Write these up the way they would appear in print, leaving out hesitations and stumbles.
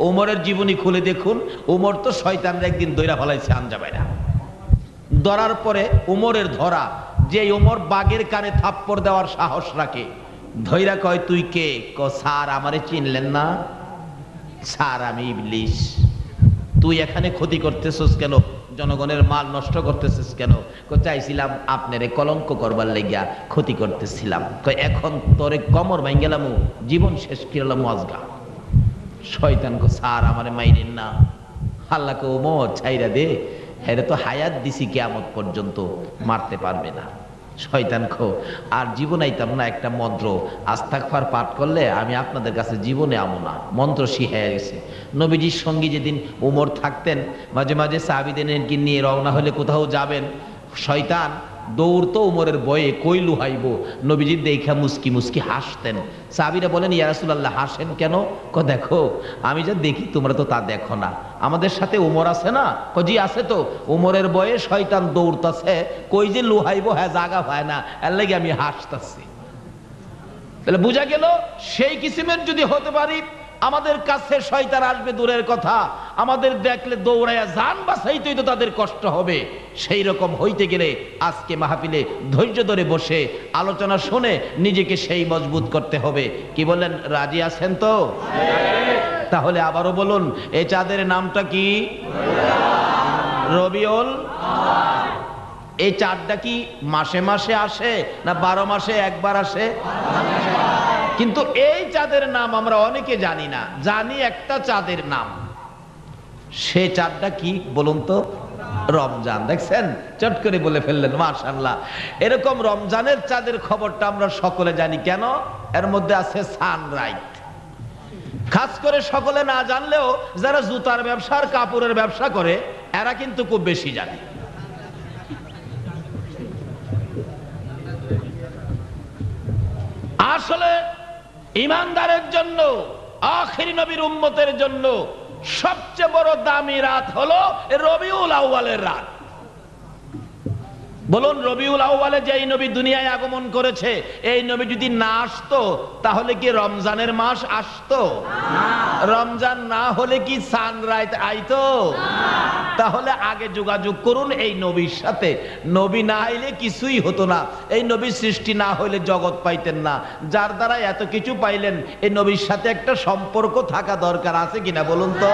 ওমরের জীবনী খুলে দেখুন, ওমর তো শয়তানরা একদিন দইরা ফলাইছে আঞ্জাবাইরা। ধরার পরে ওমরের ধরা, যে ওমর বাগের কানে থাপ্পড় দেওয়ার সাহস রাখে, ধইরা কয় তুই কে? স্যার আমারে চিনলেন না? স্যার আমি ইবলিস। তুই এখানে ক্ষতি করতেছিস কেন? জনগণের মাল নষ্ট করতেছিস কেন? চাইছিলাম আপনারে কলঙ্ক করবার লাগিয়া ক্ষতি করতেছিলাম। এখন তোরে কমর ভাঙ্গেলাম, জীবন শেষ করলাম আজগা। শয়তান কো স্যার আমারে মাইরেন না। আল্লাহ কো ওমর ছাইরা দে, হেরে তো হায়াত দিছি কিয়ামত পর্যন্ত, মারতে পারবে না। শয়তান কো আর জীবন আইতাম না একটা মন্ত্র আস্তাগফার পাঠ করলে আমি আপনাদের কাছে জীবনে আমো না, মন্ত্র শিখাইয়া গেছে। নবীজির সঙ্গী যেদিন ওমর থাকতেন, মাঝে মাঝে সাহাবীদেরকে নিয়ে রওনা হলে কোথাও যাবেন, শয়তান দৌড়তো ওমরের বয়ে, কই লুহাইব। নবীজি দেখা মুস্কি মুস্কি হাসতেন। সাহাবীরা বলেন ইয়া রাসূলুল্লাহ হাসেন কেন? দেখো আমি যা দেখি তোমরা তো তা দেখো না। আমাদের সাথে ওমর আছে না? জি আছে তো। ওমরের বয়ে শয়তান দৌড়তাছে, কই যে লুহাইব হ্যাঁ জাগা হয় না, এর লাগি আমি হাসতাছি। তাহলে বোঝা গেল সেই কিসিমের যদি হতে পারি, আমাদের কাছে শয়তান আসবে দূরের কথা, আমাদের দেখলে দৌড়াইয়া জান বাঁচাইতেই তো তাদের কষ্ট হবে। সেই রকম হইতে গেলে আজকে মাহফিলে ধৈর্য ধরে বসে আলোচনা শুনে নিজেকে সেই মজবুত করতে হবে। কি বলেন, রাজি আছেন তো? তাহলে আবারও বলুন, এই চাঁদের নামটা কি? রবিউল। এই চাঁদটা কি মাসে মাসে আসে না 12 মাসে একবার আসে? কিন্তু এই চাঁদের নাম আমরা অনেকে জানি না। জানি একটা চাঁদের নাম, সে চাঁদটা কি বলুন তো? রমজান। দেখছেন, চট করে বলে ফেললেন, মাশাআল্লাহ। এরকম রমজানের চাঁদের খবরটা আমরা সকলে জানি। কেন? এর মধ্যে আছে সানরাইজ। খাস করে সকলে না জানলেও যারা জুতার ব্যবসা আর কাপড়ের ব্যবসা করে এরা কিন্তু খুব বেশি জানে। আসলে ঈমানদারের জন্য, আখিরি নবীর উম্মতের জন্য সবচেয়ে বড় দামি রাত হলো রবিউল আউয়ালের রাত। বলুন, রবিউল আউয়ালে যে এই নবী দুনিয়ায় আগমন করেছে, এই নবী যদি না আসতো তাহলে কি রমজানের মাস আসতো? রমজান না হলে কি সানরাইজ আইতো? তাহলে আগে যোগাযোগ করুন এই নবীর সাথে। নবী না আইলে কিছুই হতো না। এই নবীর সৃষ্টি না হইলে জগৎ পাইতেন না। যার দ্বারা এত কিছু পাইলেন, এই নবীর সাথে একটা সম্পর্ক থাকা দরকার, আছে কিনা বলুন তো?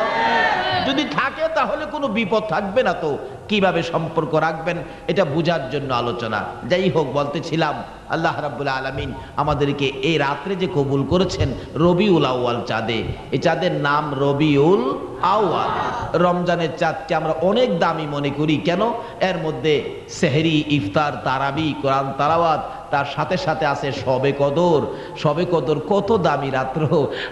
যদি থাকে তাহলে কোনো বিপদ থাকবে না। তো কিভাবে সম্পর্ক রাখবেন এটা বোঝার জন্য আলোচনা। যাই হোক, বলতেছিলাম আল্লাহ রাব্বুল আলামিন আমাদেরকে এই রাত্রে যে কবুল করেছেন রবিউল আউয়াল চাঁদে। এই চাঁদের নাম রবিউল আউয়াল। রমজানের চাঁদকে আমরা অনেক দামি মনে করি। কেন? এর মধ্যে সেহরি, ইফতার, তারাবি, কোরআন তেলাওয়াত, তার সাথে সাথে আছে শবে কদর। শবে কদর কত দামি রাত্র!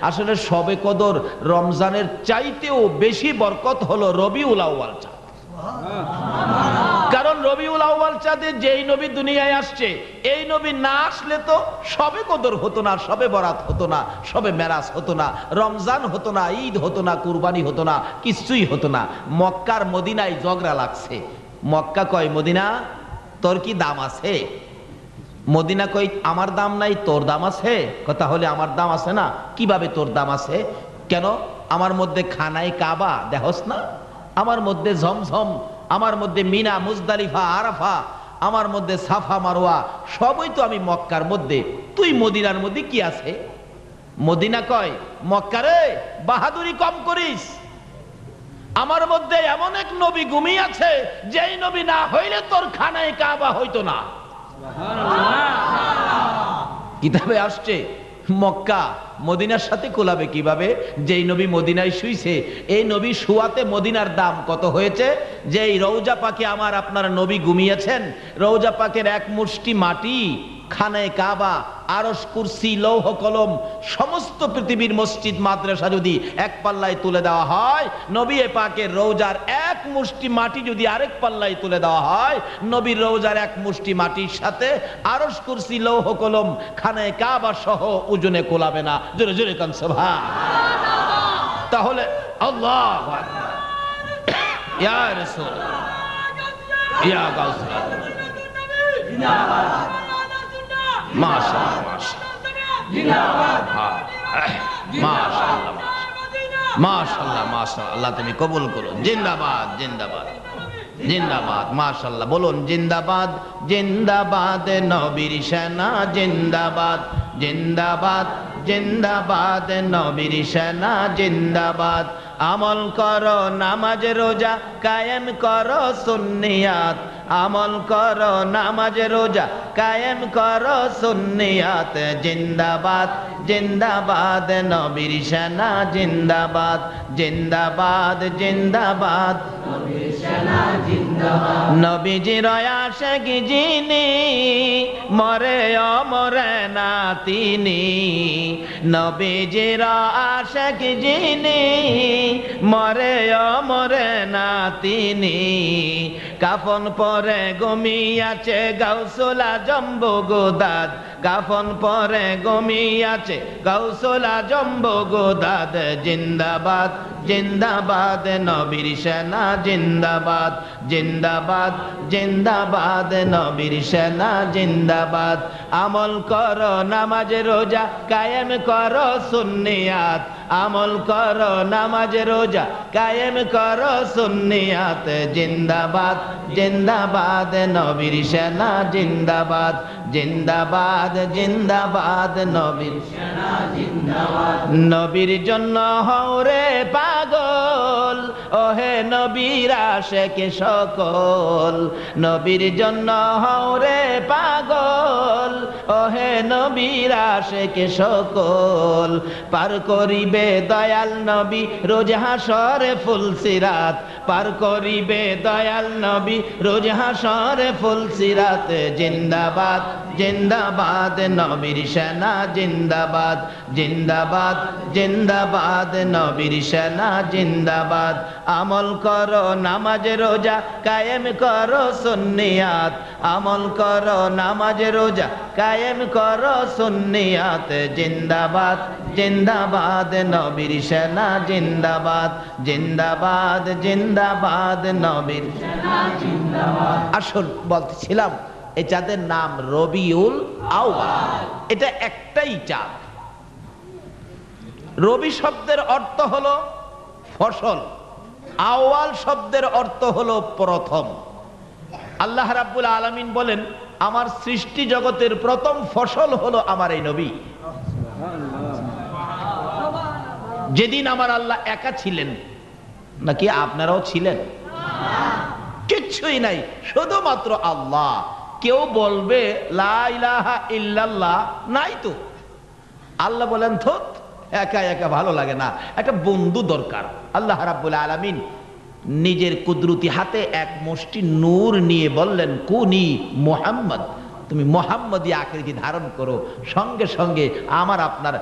আসলে শবে কদর রমজানের চাইতেও বেশি বরকত হলো রবিউল আউয়াল চাঁদ। কারণ রবিউল আউয়াল চাঁদে যেই নবী দুনিয়ায় আসছে, এই নবী না আসলে তো শবে কদর হতো না, শবে বরাত হতো না, শবে মেরাজ হতো না, রমজান হতো না, ঈদ হতো না, কুরবানি হতো না, কিছুই হতো না। মক্কার মদিনায় ঝগড়া লাগছে। মক্কা কয়, মদিনা তোর কি দাম আছে? মদিনা কই, আমার দাম নাই, তোর দাম আছে। কথা হলে আমার দাম আছে না। কিভাবে তোর দাম আছে? কেন? আমার মধ্যে খানায় কাবা দেখোস না? আমার মধ্যে ঝমঝম, আমার মধ্যে মিনা, মুজদালিফা, আরাফা, আমার মধ্যে সাফা মারওয়া, সবই তো আমি মক্কার মধ্যে। তুই মদিনার মধ্যে কি আছে? মদিনা কয়, মক্কা রে বাহাদুরি কম করিস। আমার মধ্যে এমন এক নবী ঘুমিয়ে আছে, যেই নবী না হইলে তোর খানায় কাবা হইতো না। কিতাবে আসছে মক্কা মদিনার সাথে কোলাবে কিভাবে? যেই নবী মদিনায় শুইছে, এই নবী শুয়াতে মদিনার দাম কত হয়েছে? যে এই রওজা পাকে আমার আপনার নবী ঘুমিয়েছেন, রওজা পাকের এক মুষ্টি মাটি, খানায় কাবা, আরশ, কুরসি, লৌহ কলম, সমস্ত পৃথিবীর মসজিদ মাদ্রাসা যদি এক পাল্লায় তুলে দেওয়া হয়, নবী পাকের রওজার এক মুষ্টি মাটি যদি আরেক পাল্লায় তুলে দেওয়া হয়, নবীর রওজার এক মুষ্টি মাটির সাথে আরশ, কুরসি, লৌহ কলম, খানায় কাবা সহ ওজনে কোলাবে না। জোরে জোরে কান সুবহানাল্লাহ। তাহলে আল্লাহু আকবার, ইয়া রাসূল, ইয়া গাউস, জিন্দাবাদ, মাশাআল্লাহ, মাশাআল্লাহ, জিন্দাবাদ, মাশাআল্লাহ। মাশাআল্লাহ মাশাআল্লাহ, আল্লাহ তুমি কবুল করো। জিন্দাবাদ জিন্দাবাদ জিন্দাবাদ, মাশাআল্লাহ বলুন জিন্দাবাদ জিন্দাবাদ নবীর সেনা জিন্দাবাদ জিন্দাবাদ জিন্দাবাদ নবীর সেনা জিন্দাবাদ। আমল করো নামাজ রোজা কায়েম করো সুন্নিয়াত, আমল করো নামাজ রোজা কায়েম করো সুন্নিয়াত। জিন্দাবাদ জিন্দাবাদ নবীর সেনা জিন্দাবাদ জিন্দাবাদ জিন্দাবাদ নবীর সেনা জিন্দাবাদ। নবীজির আশিক যিনি মরে অমরে না তিনি, নবীজির আশিক যিনি মরে অমরে না তিনি। কাফন পরে ঘুমিয়াছে গাউসুল আজম বগদাদ, কাফন পরে ঘুমিয়াছে গাউসুল আজম বগদাদ। জিন্দাবাদ জিন্দাবাদ নবীর সেনা জিন্দাবাদ জিন্দাবাদ জিন্দাবাদ নবীর সেনা জিন্দাবাদ। আমল করো নামাজ রোজা কায়েম করো সুন্নিয়াত, আমল করো নামাজ রোজা কায়েম করো সুন্নিয়াত। জিন্দাবাদ জিন্দাবাদ নবীর সেনা জিন্দাবাদ জিন্দাবাদ জিন্দাবাদ নবীর সেনা জিন্দাবাদ। নবীর জন্য হও রে পাগল ওহে নবীর আশিক সকল, নবীর জন্য হও রে পাগল ওহে নবীর আশিক সকল। পার করিবে দয়াল নবী রোজ হাসরে ফুলসিরাত, পার করিবে দয়াল নবী রোজ হাসরে ফুলসিরাত। জিন্দাবাদ জিন্দাবাদ নবীর সেনা জিন্দাবাদ জিন্দাবাদ জিন্দাবাদ নবীর সেনা জিন্দাবাদ। আমল করো নামাজ রোজা কায়েম করো সুন্নিয়াত, আমল করো নামাজ রোজা কায়েম করো সুন্নিয়াত। জিন্দাবাদ জিন্দাবাদ নবীর সেনা জিন্দাবাদ জিন্দাবাদ জিন্দাবাদ নবীর সেনা জিন্দাবাদ। আসল বলতেছিলাম এই চাঁদের নাম রবিউল আউয়াল, এটা একটাই চাঁদ। রবি শব্দের অর্থ হলো ফসল, আউয়াল শব্দের অর্থ হলো প্রথম। আল্লাহ রাব্বুল আলামিন বলেন আমার সৃষ্টি জগতের প্রথম ফসল হলো আমার এই নবী। যেদিন আমার আল্লাহ একা ছিলেন, নাকি আপনারাও ছিলেন? কিচ্ছুই নাই, শুধুমাত্র আল্লাহ। কেউ বলবে লা ইলাহা ইল্লাল্লাহ, নাই তো। আল্লাহ বলেন থোত, একা একা ভালো লাগে না, একটা বন্ধু দরকার। আল্লাহ রাব্বুল আলামিন নিজের কুদরতি হাতে এক মুষ্টি নূর নিয়ে বললেন কুনি মুহাম্মদ, তুমি মুহাম্মদী আকৃতি ধারণ করো। সঙ্গে সঙ্গে আমার আপনার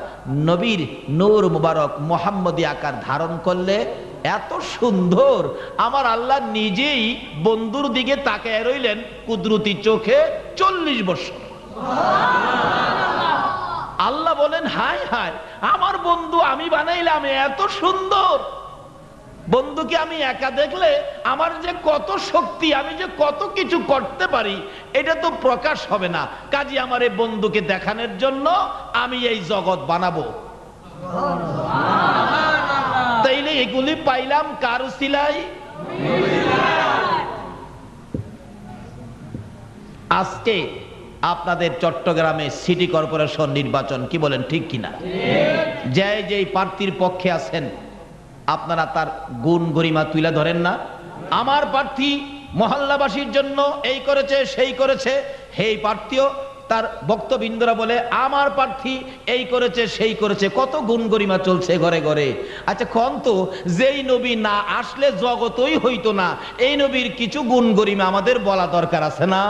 নবীর নূর মুবারক মুহাম্মদী আকার ধারণ করলে এত সুন্দর, আমার আল্লাহ নিজেই বন্ধুর দিকে তাকায় রইলেন কুদরতি চোখে 40 বছর। আল্লাহ বলেন হায় হায়, আমার বন্ধু আমি বানাইলাম এত সুন্দর, বন্ধুকে আমি একা দেখলে আমার যে কত শক্তি, আমি যে কত কিছু করতে পারি এটা তো প্রকাশ হবে না। কাজী আমার এই বন্ধুকে দেখানোর জন্য আমি এই জগৎ বানাবো। তাইলে এগুলি পাইলাম কার উসিলায়? আজকে আপনাদের চট্টগ্রামে সিটি কর্পোরেশন নির্বাচন, কি বলেন ঠিক কিনা? যেই প্রার্থীর পক্ষে আছেন আপনারা তার গুণ গরিমা তুলে ধরেন না। আমার প্রার্থী মহল্লাবাসীর জন্য এই করেছে সেই করেছে, সেই প্রার্থীও তার বক্তবৃন্দরা বলে আমার প্রার্থী এই করেছে সেই করেছে, কত গুণ গরিমা চলছে ঘরে ঘরে। আচ্ছা কোন তো, যেই নবী না আসলে জগতই হইতো না, এই নবীর কিছু গুণ গরিমা আমাদের বলা দরকার আছে না?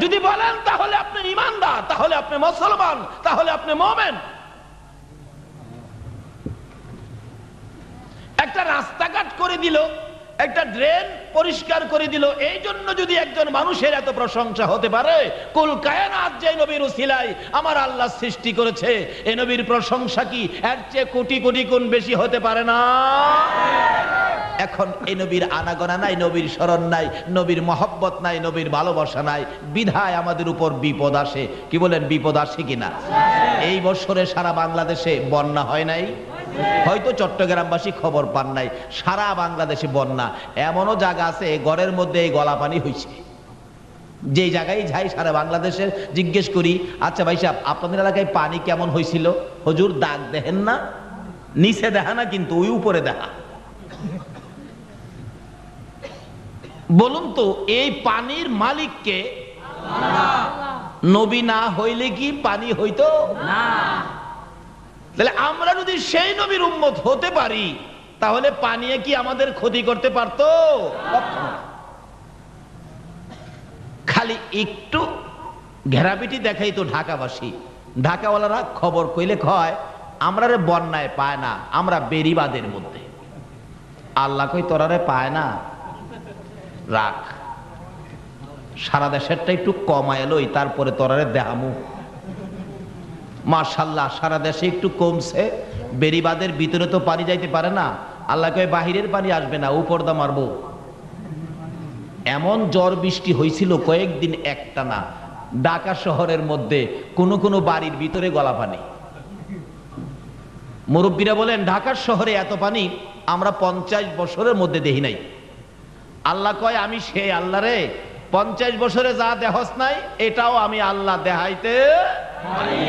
যদি বলেন তাহলে আপনি ঈমানদার, তাহলে আপনি মুসলমান, তাহলে আপনি মুমিন। একটা রাস্তাঘাট করে দিল, একটা ড্রেন পরিষ্কার করে দিল, এই জন্য যদি একজন মানুষের এত প্রশংসা হতে পারে, কুল কায়নাত যে নবীর উসিলায় আমার আল্লাহ সৃষ্টি করেছে, এই নবীর প্রশংসা কি এর চেয়ে কোটি কোটি গুণ বেশি হতে পারে না? এখন এই নবীর আনাগোনা নাই, নবীর স্মরণ নাই, নবীর মহব্বত নাই, নবীর ভালোবাসা নাই, বিধায় আমাদের উপর বিপদ আসে। কি বলেন, বিপদ আসে কিনা? এই বছরে সারা বাংলাদেশে বন্যা হয় নাই? হয়তো চট্টগ্রামবাসী খবর পান নাই, সারা বাংলাদেশে বন্যা। এমনও জায়গা আছে ঘরের মধ্যে এই গলা পানি হয়েছে। যে জায়গায় যাই সারা বাংলাদেশের জিজ্ঞেস করি, আচ্ছা ভাই সাহেব আপনাদের এলাকায় পানি কেমন হয়েছিল? হুজুর দাগ দেখেন না, নিচে দেখা না কিন্তু ওই উপরে দেখা। বলুন তো এই পানির মালিককে? নবী না হইলে কি পানি হইতো না? তাহলে আমরা যদি সেই নবীর উম্মত হতে পারি তাহলে পানি কি আমাদের ক্ষতি করতে পারতো? খালি একটু ঘেরাপিটি দেখাই তো ঢাকাবাসী, ঢাকাওয়ালারা খবর কইলে কয় আমরা রে বন্যায় পায় না, আমরা বেরিবাদের মধ্যে। আল্লাহ কই তোরারে পায় না, রাখ, সারা দেশেরটা একটু কমায় লই, তারপরে তোরারে দেহামু। মাশাআল্লাহ সারা দেশে একটু কমছে, বেরিবাদের ভিতরে তো পানি যাইতে পারে না। আল্লাহ কয় বাহিরের পানি আসবে না, উপরদা মারবো। এমন ঝড় বৃষ্টি হয়েছিল কয়েকদিন একটানা, ঢাকা শহরের মধ্যে কোনো কোনো বাড়ির ভিতরে গলা পানি। মুরব্বীরা বলেন ঢাকার শহরে এত পানি আমরা 50 বছরের মধ্যে দেখি নাই। আল্লাহ কয় আমি সেই আল্লাহ রে, 50 বছরে যা দেহস নাই এটাও আমি আল্লাহ দেখাইতে পারি।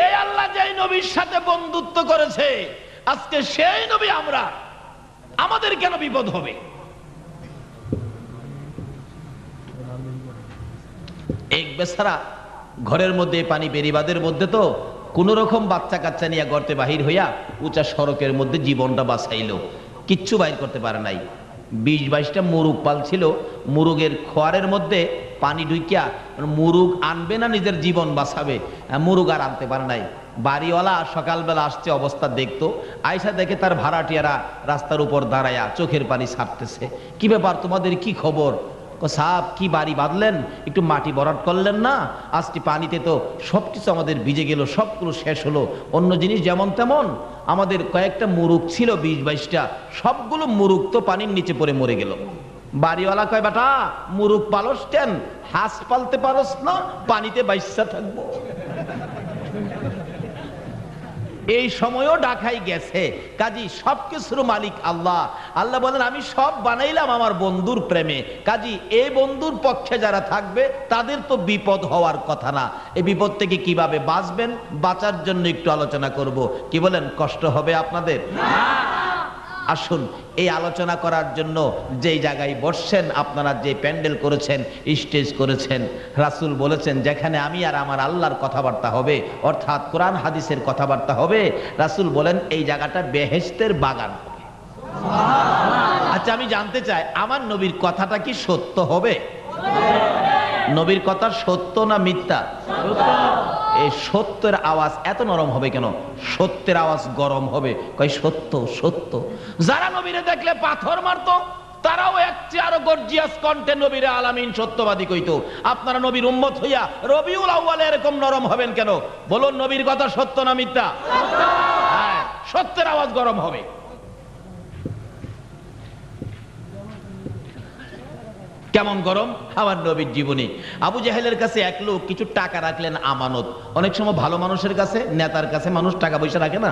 এই আল্লাহ যেই নবীর সাথে বন্ধুত্ব করেছে, আজকে সেই নবী আমরা, আমাদের কেন বিপদ হবে? এক বেচারা ঘরের মধ্যে পানি, বেরিবাদের মধ্যে তো কোন রকম বাচ্চা কাচ্চা নিয়ে গর্তে বাহির হইয়া উঁচা সড়কের মধ্যে জীবনটা বাঁচাইলো, কিচ্ছু বাইর করতে পারে নাই। 20-22টা মুরুগ পালছিল, মুরুগের খোয়ারের মধ্যে পানি ঢুকিয়া মুরুগ আনবে না নিজের জীবন বাঁচাবে, মুরুগ আর আনতে পারে নাই। বাড়িওয়ালা সকালবেলা আসছে, অবস্থা দেখতো, আয়সা দেখে তার ভাড়াটিয়ারা রাস্তার উপর দাঁড়ায়া চোখের পানি ছাড়তেছে। কি ব্যাপার, তোমাদের কি খবর? সাহেব কি বাড়ি বাঁধলেন, একটু মাটি ভরাট করলেন না? আজকে পানিতে তো সবকিছু আমাদের ভিজে গেল, সবগুলো শেষ হলো। অন্য জিনিস যেমন তেমন, আমাদের কয়েকটা মুরুগ ছিল 20-22টা, সবগুলো মুরুগ তো পানির নিচে পড়ে মরে গেল। বাড়িওয়ালা কয় বেটা মুরুগ পালস কেন, হাঁস পালতে পারস না, পানিতে বাইসা থাকবো। এই সময়ও ঢাকাই গেছে, কাজী সবকিছুর মালিক আল্লাহ। আল্লাহ বলেন আমি সব বানাইলাম আমার বন্ধুর প্রেমে, কাজী এই বন্ধুর পক্ষে যারা থাকবে তাদের তো বিপদ হওয়ার কথা না। এই বিপদ থেকে কিভাবে বাঁচবেন, বাঁচার জন্য একটু আলোচনা করব। কি বলেন, কষ্ট হবে আপনাদের? আসুন এই আলোচনা করার জন্য যেই জায়গায় বসছেন, আপনারা যে প্যান্ডেল করেছেন, স্টেজ করেছেন, রাসূল বলেছেন যেখানে আমি আর আমার আল্লাহর কথাবার্তা হবে, অর্থাৎ কোরআন হাদিসের কথাবার্তা হবে, রাসূল বলেন এই জায়গাটা বেহেশতের বাগান হবে। আচ্ছা আমি জানতে চাই আমার নবীর কথাটা কি সত্য হবে? নবীর কথা সত্য না মিথ্যা? এই সত্যের আওয়াজ এত নরম হবে কেন? সত্যের আওয়াজ গরম হবে। কই সত্য সত্য। যারা নবীরে দেখলে পাথর মারতো তারাও একচেয়ে আরো গর্জিয়াস কণ্ঠে নবীরে আলামিন সত্যবাদী কইতো। আপনারা নবীর উম্মত হইয়া রবিউল আউয়ালে এরকম নরম হবেন কেন? বলুন নবীর কথা সত্য না মিথ্যা? হ্যাঁ, সত্যের আওয়াজ গরম হবে। কেমন গরম? আমার নবীর জীবনী। আবু জাহেলের কাছে এক লোক কিছু টাকা রাখলেন আমানত। অনেক সময় ভালো মানুষের কাছে, নেতার কাছে মানুষ টাকা পয়সা রাখে না,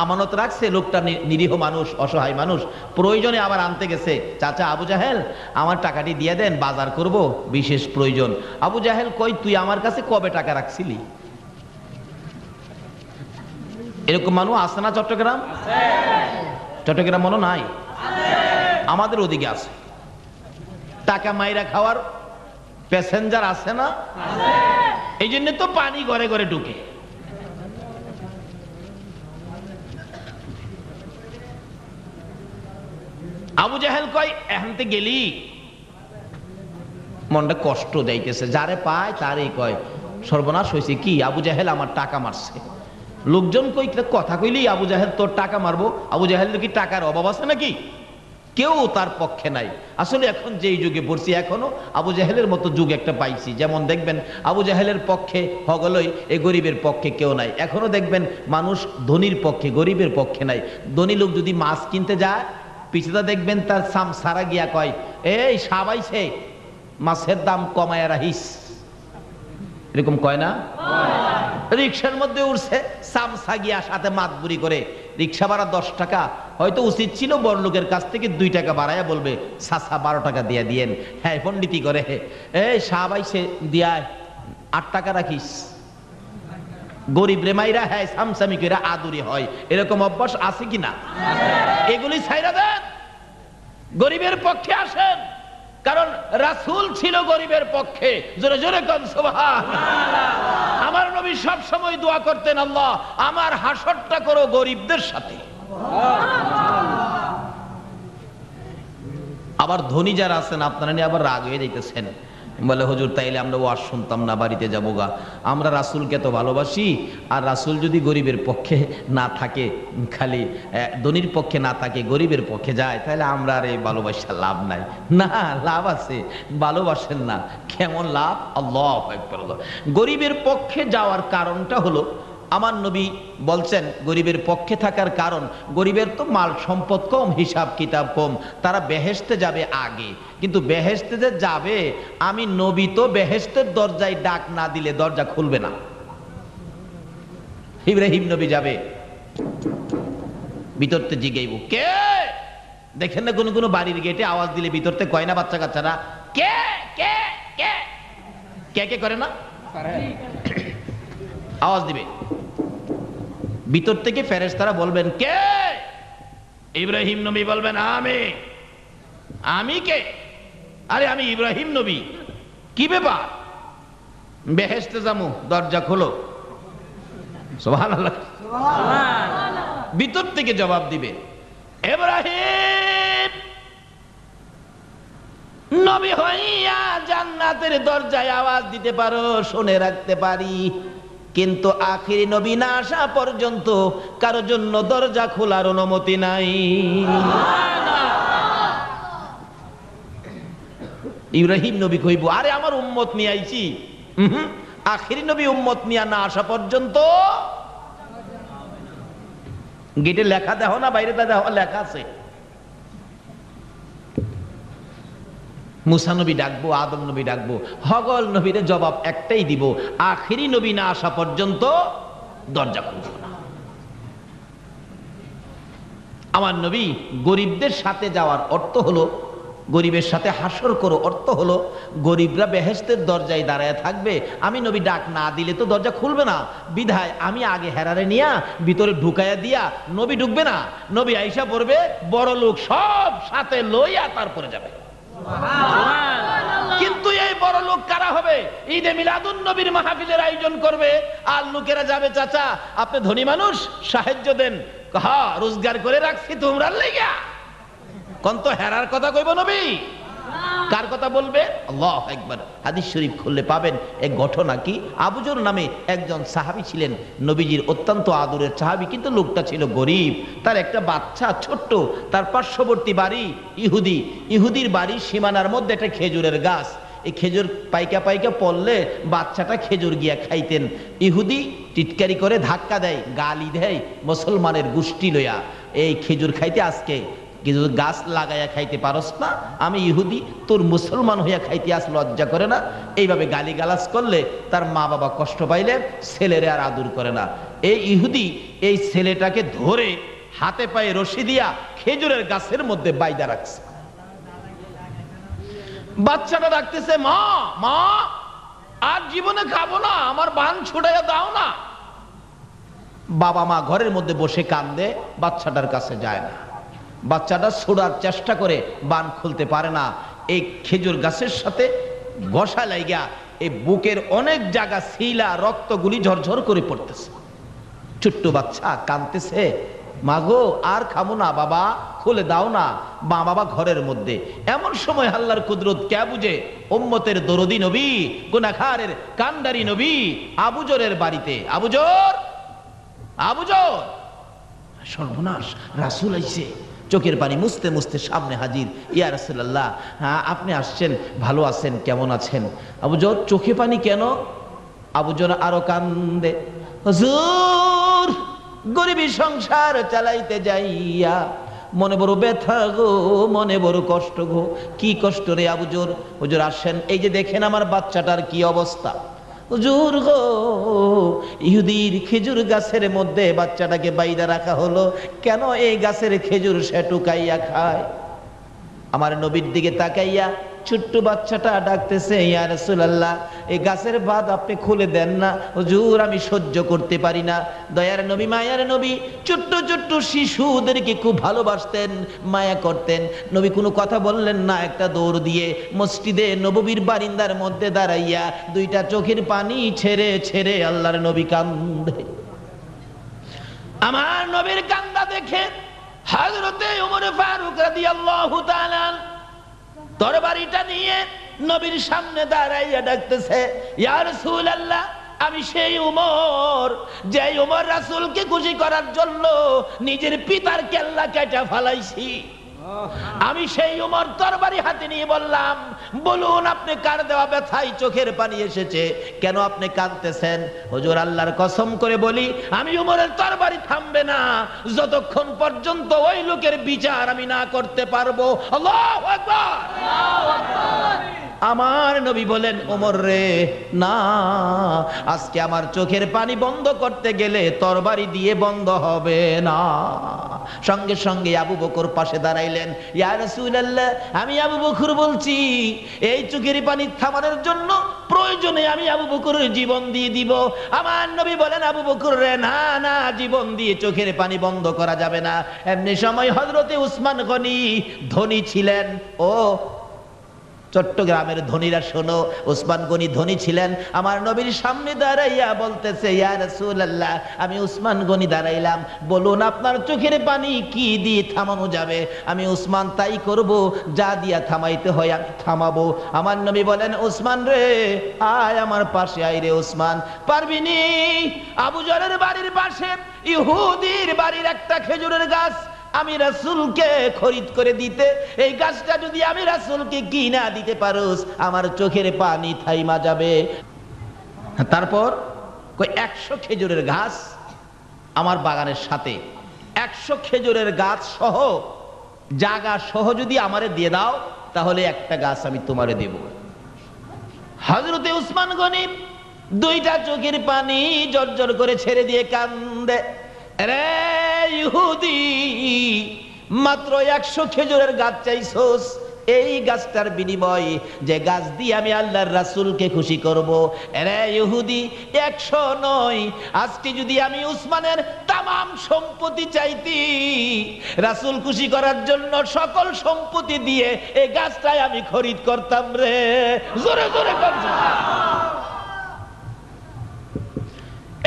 আমানত রাখছে। লোকটা নিরীহ মানুষ, অসহায় মানুষ, প্রয়োজনে আবার আনতে গেছে। চাচা আবু জাহেল আমার টাকাটি দিয়ে দেন, বাজার করব, বিশেষ প্রয়োজন। আবু জাহেল কই তুই আমার কাছে কবে টাকা রাখছিলি? এরকম মানুষ আছে না চট্টগ্রাম? চট্টগ্রাম মনে নাই, আমাদের ওদিকে আছে। টাকা মাইরা খাওয়ার প্যাসেঞ্জার আছে না? এই জন্য তো পানি ঘরে ঘরে ঢুকে। আবু জাহেল কয় এখানতে গেলি মনটা কষ্ট যাইতেছে, যারে পায় তারই কয় সর্বনাশ হয়েছে। কি? আবু জাহেল আমার টাকা মারছে। লোকজন কই কথা কইলি আবু জাহেল তোর টাকা মারবো? আবু জাহেল কি টাকার অভাব আছে নাকি? কেউ তার পক্ষে নাই। আসলে এখন যেই যুগে পড়ছি, এখনো আবু জাহেলের মতো যুগ একটা পাইছি। যেমন দেখবেন আবু জাহেলের পক্ষে হগলই, এই গরিবের পক্ষে কেউ নাই। এখনো দেখবেন মানুষ ধনীর পক্ষে, গরিবের পক্ষে নাই। ধনী লোক যদি মাছ কিনতে যায়, পিছুটা দেখবেন তার সাম সারা গিয়া কয় এই সাবাইছে, মাছের দাম কমায়া রাখিস, এরকম কয় না? রিক্সার মধ্যে উঠছে, সামসা গিয়া সাথে মাতবুরি করে, রিক্সা ভাড়া 10 টাকা, হয়তো উচিত ছিল বড় লোকের কাছ থেকে 2 টাকা বাড়াইয়া বলবে চাচা 12 টাকা দিয়া দিয়েন। হ্যাঁ পন্ডিতি করে, এই সাহাবাই সে দিয়ায় 8 টাকা রাখিস। গরিব রেমাইরা হ্যাঁ সামসামি করে আদুরি হয়, এরকম অভ্যাস আছে কিনা? এগুলি ছাইরা দেন, গরিবের পক্ষে আসেন, কারণ রাসূল ছিল গরিবের পক্ষে। জোরে জোরে কোন সুবহানাল্লাহ। আমার নবী সব সময় দোয়া করতেন, আল্লাহ আমার হাসরটা করো গরিবদের সাথে। আবার ধনী যারা আছেন আপনারা নিয়ে আবার রাগ হয়ে যাইতেছেন, বলে হুজুর তাইলে আমরা ওয়াজ শুনতাম না, বাড়িতে যাবো গা। আমরা রাসূলকে তো ভালোবাসি, আর রাসূল যদি গরিবের পক্ষে না থাকে, খালি ধনীর পক্ষে না থাকে, গরিবের পক্ষে যায়, তাহলে আমরা আর এই ভালোবাসা লাভ নাই। না, লাভ আছে, ভালোবাসেন না, কেমন লাভ? আল্লাহু আকবার। গরিবের পক্ষে যাওয়ার কারণটা হলো, আমার নবী বলছেন গরিবের পক্ষে থাকার কারণ, গরিবের তো মাল সম্পদ কম, হিসাব কিতাব কম, তারা বেহেশতে যাবে আগে। কিন্তু বেহেশতে যে যাবে, আমি নবী তো বেহেশতের দরজায় ডাক না দিলে দরজা খুলবে না। ইব্রাহিম নবী যাবে, ভিতরতে জিগাইব কে, দেখেন না কোন কোন বাড়ির গেটে আওয়াজ দিলে ভিতরতে কয় না বাচ্চা কাচ্চারা কে কে কে কে কে করে না, আওয়াজ দিবে, ভিতর থেকে ফেরেশতারা বলবেন কে? ইব্রাহিম নবী বলবেন আমি। আমি কে? আরে আমি ইব্রাহিম নবী। কি ব্যাপার? বেহেশতে যামু, দরজা খোলো। সুবহানাল্লাহ। ভিতর থেকে জবাব দিবে, ইব্রাহিম নবী হইয়া জান্নাতের দরজায় আওয়াজ দিতে পারো, শুনে রাখতে পারি, কিন্তু আখিরি নবী না আসা পর্যন্ত কারো জন্য দরজা খোলার অনুমতি নাই। ইব্রাহিম নবী কইব, আরে আমার উম্মত নিয়ে আইছি। আখিরি নবী উম্মত নিয়ে না আসা পর্যন্ত। গেটে লেখা দেখো না, বাইরে দেখো লেখা আছে, মুসা নবী ডাকবো, আদম নবী ডাকবো, হগল নবীর জবাব একটাই দিব, আখিরি নবী না আসা পর্যন্ত দরজা খুলব না। আমার নবী গরিবদের সাথে যাওয়ার অর্থ হলো, গরিবের সাথে হাসর করো অর্থ হলো, গরিবরা বেহেশতের দরজায় দাঁড়ায় থাকবে, আমি নবী ডাক না দিলে তো দরজা খুলবে না, বিধায় আমি আগে হেরারে নিয়া ভিতরে ঢুকাইয়া দিয়া নবী ঢুকবে না, নবী আইসা পড়বে, বড় লোক সব সাথে লইয়া তারপরে যাবে। কিন্তু এই বড় লোক কারা হবে? ঈদে মিলাদুন নবীর মাহফিলের আয়োজন করবে, আর লোকেরা যাবে, চাচা আপনি ধনী মানুষ, সাহায্য দেন। হ্যাঁ রোজগার করে রাখছি তোমরা লাইগা। কোন তো হেরার কথা কইব নবী? কার কথা বলবে? আল্লাহু আকবার। হাদিস শরীফ খুললে পাবেন এক ঘটনা। কি? আবুজর নামে একজন সাহাবী ছিলেন, নবীজির অত্যন্ত আদরের সাহাবী, কিন্তু লোকটা ছিল গরিব, তার একটা বাচ্চা ছোট্ট, তার পার্শ্ববর্তী বাড়ি ইহুদি, ইহুদির বাড়ির সীমানার মধ্যে একটা খেজুরের গাছ, এই খেজুর পাইকা পাইকা পড়লে বাচ্চাটা খেজুর গিয়া খাইতেন, ইহুদি টিটকারি করে ধাক্কা দেয়, গালি দেয়, মুসলমানের গোষ্ঠী লইয়া এই খেজুর খাইতে আজকে কিন্তু গাছ লাগাইয়া খাইতে পারস না, আমি ইহুদি, তোর মুসলমান হইয়া খাইতে আস লজ্জা করে না? এইভাবে গালিগালাজ করলে তার মা বাবা কষ্ট পাইলে ছেলেরে আর আদর করে না। এই ইহুদি এই ছেলেটাকে ধরে হাতে পায়ে রশি দিয়া খেজুরের গাছের মধ্যে বাইদা রাখছে। বাচ্চাটা ডাকতেছে, মা মা আর জীবনে খাবো না, আমার বান ছুটাইয়া দাও না। বাবা মা ঘরের মধ্যে বসে কান্দে, বাচ্চাটার কাছে যায় না, বাচ্চাটা ছোড়ার চেষ্টা করে, বান খুলতে পারে না, এই খেজুর গাছের সাথে ঘষা লাইগা এই বুকের অনেক জায়গা শিলা রক্তগুলি ঝরঝর করে পড়তেছে। ছোট্ট বাচ্চা কাঁদতেছে, মাগো আর খাবো না, বাবা খুলে দাও না। মা বাবা ঘরের মধ্যে। এমন সময় আল্লাহর কুদরত কে বুঝে? উম্মতের দরদি নবী, গুনাহগারের কান্ডারি নবী আবুজরের বাড়িতে। আবুজর, আবুজর, সর্বনাশ, রাসূল আইছে। চোখের পানি মুছতে মুছতে সামনে হাজির। ইয়া রাসূলুল্লাহ, হ্যাঁ আপনি আসছেন, ভালো আছেন, কেমন আছেন? আবুজর চোখে পানি কেন? আবুজর আরো কান্দে, হুজুর গরিবী সংসার চালাইতে যাইয়া মনে বড় ব্যথা গো, মনে বড় কষ্ট গো। কি কষ্ট রে আবুজর? হুজুর আসেন, এই যে দেখেন আমার বাচ্চাটার কি অবস্থা। হুজুর গো, ইহুদির খেজুর গাছের মধ্যে বাচ্চাটাকে বাইদা রাখা হলো, কেন এই গাছের খেজুর সে টুকাইয়া খায়? আমার নবীর দিকে তাকাইয়া ছোট্ট বাচ্চাটা ডাকতেছে, ইয়া রাসূলুল্লাহ, এই গাছের বাদ আপনি খুলে দেন না, হুজুর আমি সহ্য করতে পারি না। দয়ার নবী, মায়ার নবী ছোট্ট ছোট্ট শিশুদেরকে খুব ভালোবাসতেন, মায়া করতেন। নবী কোনো কথা বললেন না, একটা দৌড় দিয়ে মসজিদে নববীর বারিন্দার মধ্যে দাঁড়াইয়া দুইটা চোখের পানি ছেড়ে ছেড়ে আল্লাহর নবী কান্দে। আমার নবীর কান্দা দেখে হযরতে ওমর ফারুক রাদিয়াল্লাহু তাআলা তরবারিটা নিয়ে নবীর সামনে দাঁড়াইয়া ডাকতেছে, ইয়া রাসূলুল্লাহ, আমি সেই ওমর, যে ওমর রাসূলকে খুশি করার জন্য নিজের পিতার কেল্লা কেটে ফেলাইছি। আমি সেই ওমর তরবারি হাতে নিয়ে বললাম, বলুন আপনি কার দেওয়া ব্যথায় চোখের পানি এসেছে, কেন আপনি কাঁদতেছেন? হুজুর আল্লাহর কসম করে বলি, আমি ওমরের তরবারি থামবে না যতক্ষণ পর্যন্ত ওই লোকের বিচার আমি না করতে পারবো। আল্লাহু আকবার, আল্লাহু আকবার। আমার নবী বলেন, ওমর রে, না, আজকে আমার চোখের পানি বন্ধ করতে গেলে তরবারি দিয়ে বন্ধ হবে না। সঙ্গে সঙ্গে আবু বকর পাশে দাঁড়াইলেন, ইয়া রাসূলুল্লাহ, আমি আবু বকর বলছি, এই চোখের পানি থামানোর জন্য প্রয়োজনে আমি আবু বকরের জীবন দিয়ে দিব। আমার নবী বলেন, আবু বকর রে, না না, জীবন দিয়ে চোখের পানি বন্ধ করা যাবে না। এমনি সময় হযরতে উসমান গনি ধনী ছিলেন। ও চট্টগ্রামের ধনীরা শোনো, উসমান গনি ধনী ছিলেন। আমার নবীর সামনে দাঁড়াইয়া বলতেছে, ইয়া রাসূলুল্লাহ, আমি উসমান গনি দাঁড়াইলাম, বলুন আপনার চোখের পানি কি দিয়ে থামানো যাবে? আমি উসমান তাই করব, যা দিয়া থামাইতে হয় আমি থামাবো। আমার নবী বলেন, উসমান রে, আয় আমার পাশে আয় রে উসমান। পারবিনি? আবু জরের বাড়ির পাশে ইহুদির বাড়ির একটা খেজুরের গাছ আমি রাসূলকে খরিদ করে দিতে, এই গাছটা যদি আমি রাসূলকে কিনা দিতে পারোস, আমার চোখের পানি থাইমা যাবে। তারপর কই 100 খেজুরের গাছ আমার বাগানের সাথে, 100 খেজুরের গাছ সহ, জায়গা সহ যদি আমারে দিয়ে দাও, তাহলে একটা গাছ আমি তোমারে দেব। হযরতে উসমান গনি দুইটা চোখের পানি জর্জর করে ছেড়ে দিয়ে কান্দে, রে ইহুদি, মাত্র 100 খেজুরের গাছ চাইছোস, এই গাছটার বিনিময় যে গাছ দিয়ে আমি আল্লাহর রাসূলকে খুশি করব, রে ইহুদি, 100 নয়, আজকে যদি আমি উসমানের তামাম সম্পত্তি চাইতি, রাসূল খুশি করার জন্য সকল সম্পত্তি দিয়ে এই গাছটাই আমি খরিদ করতাম রে। জোরে জোরে করছো।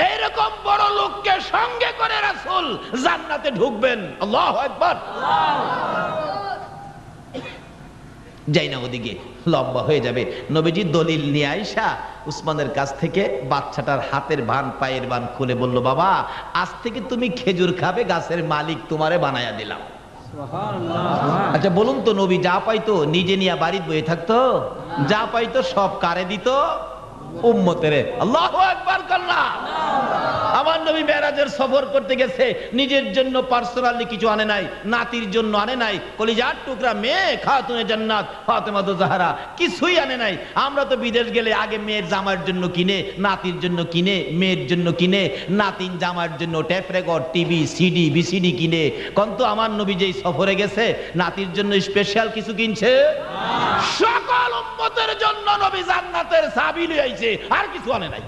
এইরকম বড় লোককে সঙ্গে করে রাসূল জান্নাতে ঢুকবেন। আল্লাহু আকবার। যাই না, ওদিকে লম্বা হয়ে যাবে। নবীজি দলিল নিয়ে আইসা উসমানের কাছ থেকে বাচ্চাটার হাতের বান পায়ের বান খুলে বলল, বাবা, আজ থেকে তুমি খেজুর খাবে, গাছের মালিক তোমারে বানায়া দিলাম। আচ্ছা বলুন তো, নবী যা পাইতো নিজে নিয়ে বাড়িতে বয়ে থাকতো? যা পাইতো সব কারে দিত? উম্মতের। আল্লাহু আকবার কাল্লা। আমার নবী মেরাজের সফর করতে গেছে, নিজের জন্য পার্সোনালি কিছু আনে নাই, নাতির জন্য আনে নাই, কলিজার টুকরা মেয়ে খাতুনে জান্নাত ফাতেমা তো জাহরা কিছুই আনে নাই। আমরা তো বিদেশ গেলে আগে মেয়ের জামার জন্য কিনে, নাতির জন্য কিনে, মেয়ের জন্য কিনে, নাতিন জামার জন্য tape record, TV, CD, VCD কিনে। কিন্তু আমার নবী যেই সফরে গেছে, নাতির জন্য স্পেশাল কিছু কিনছে? সকল উম্মতের জন্য নবী জান্নাতের চাবি নিয়ে আইছে, আর কিছু আনে নাই।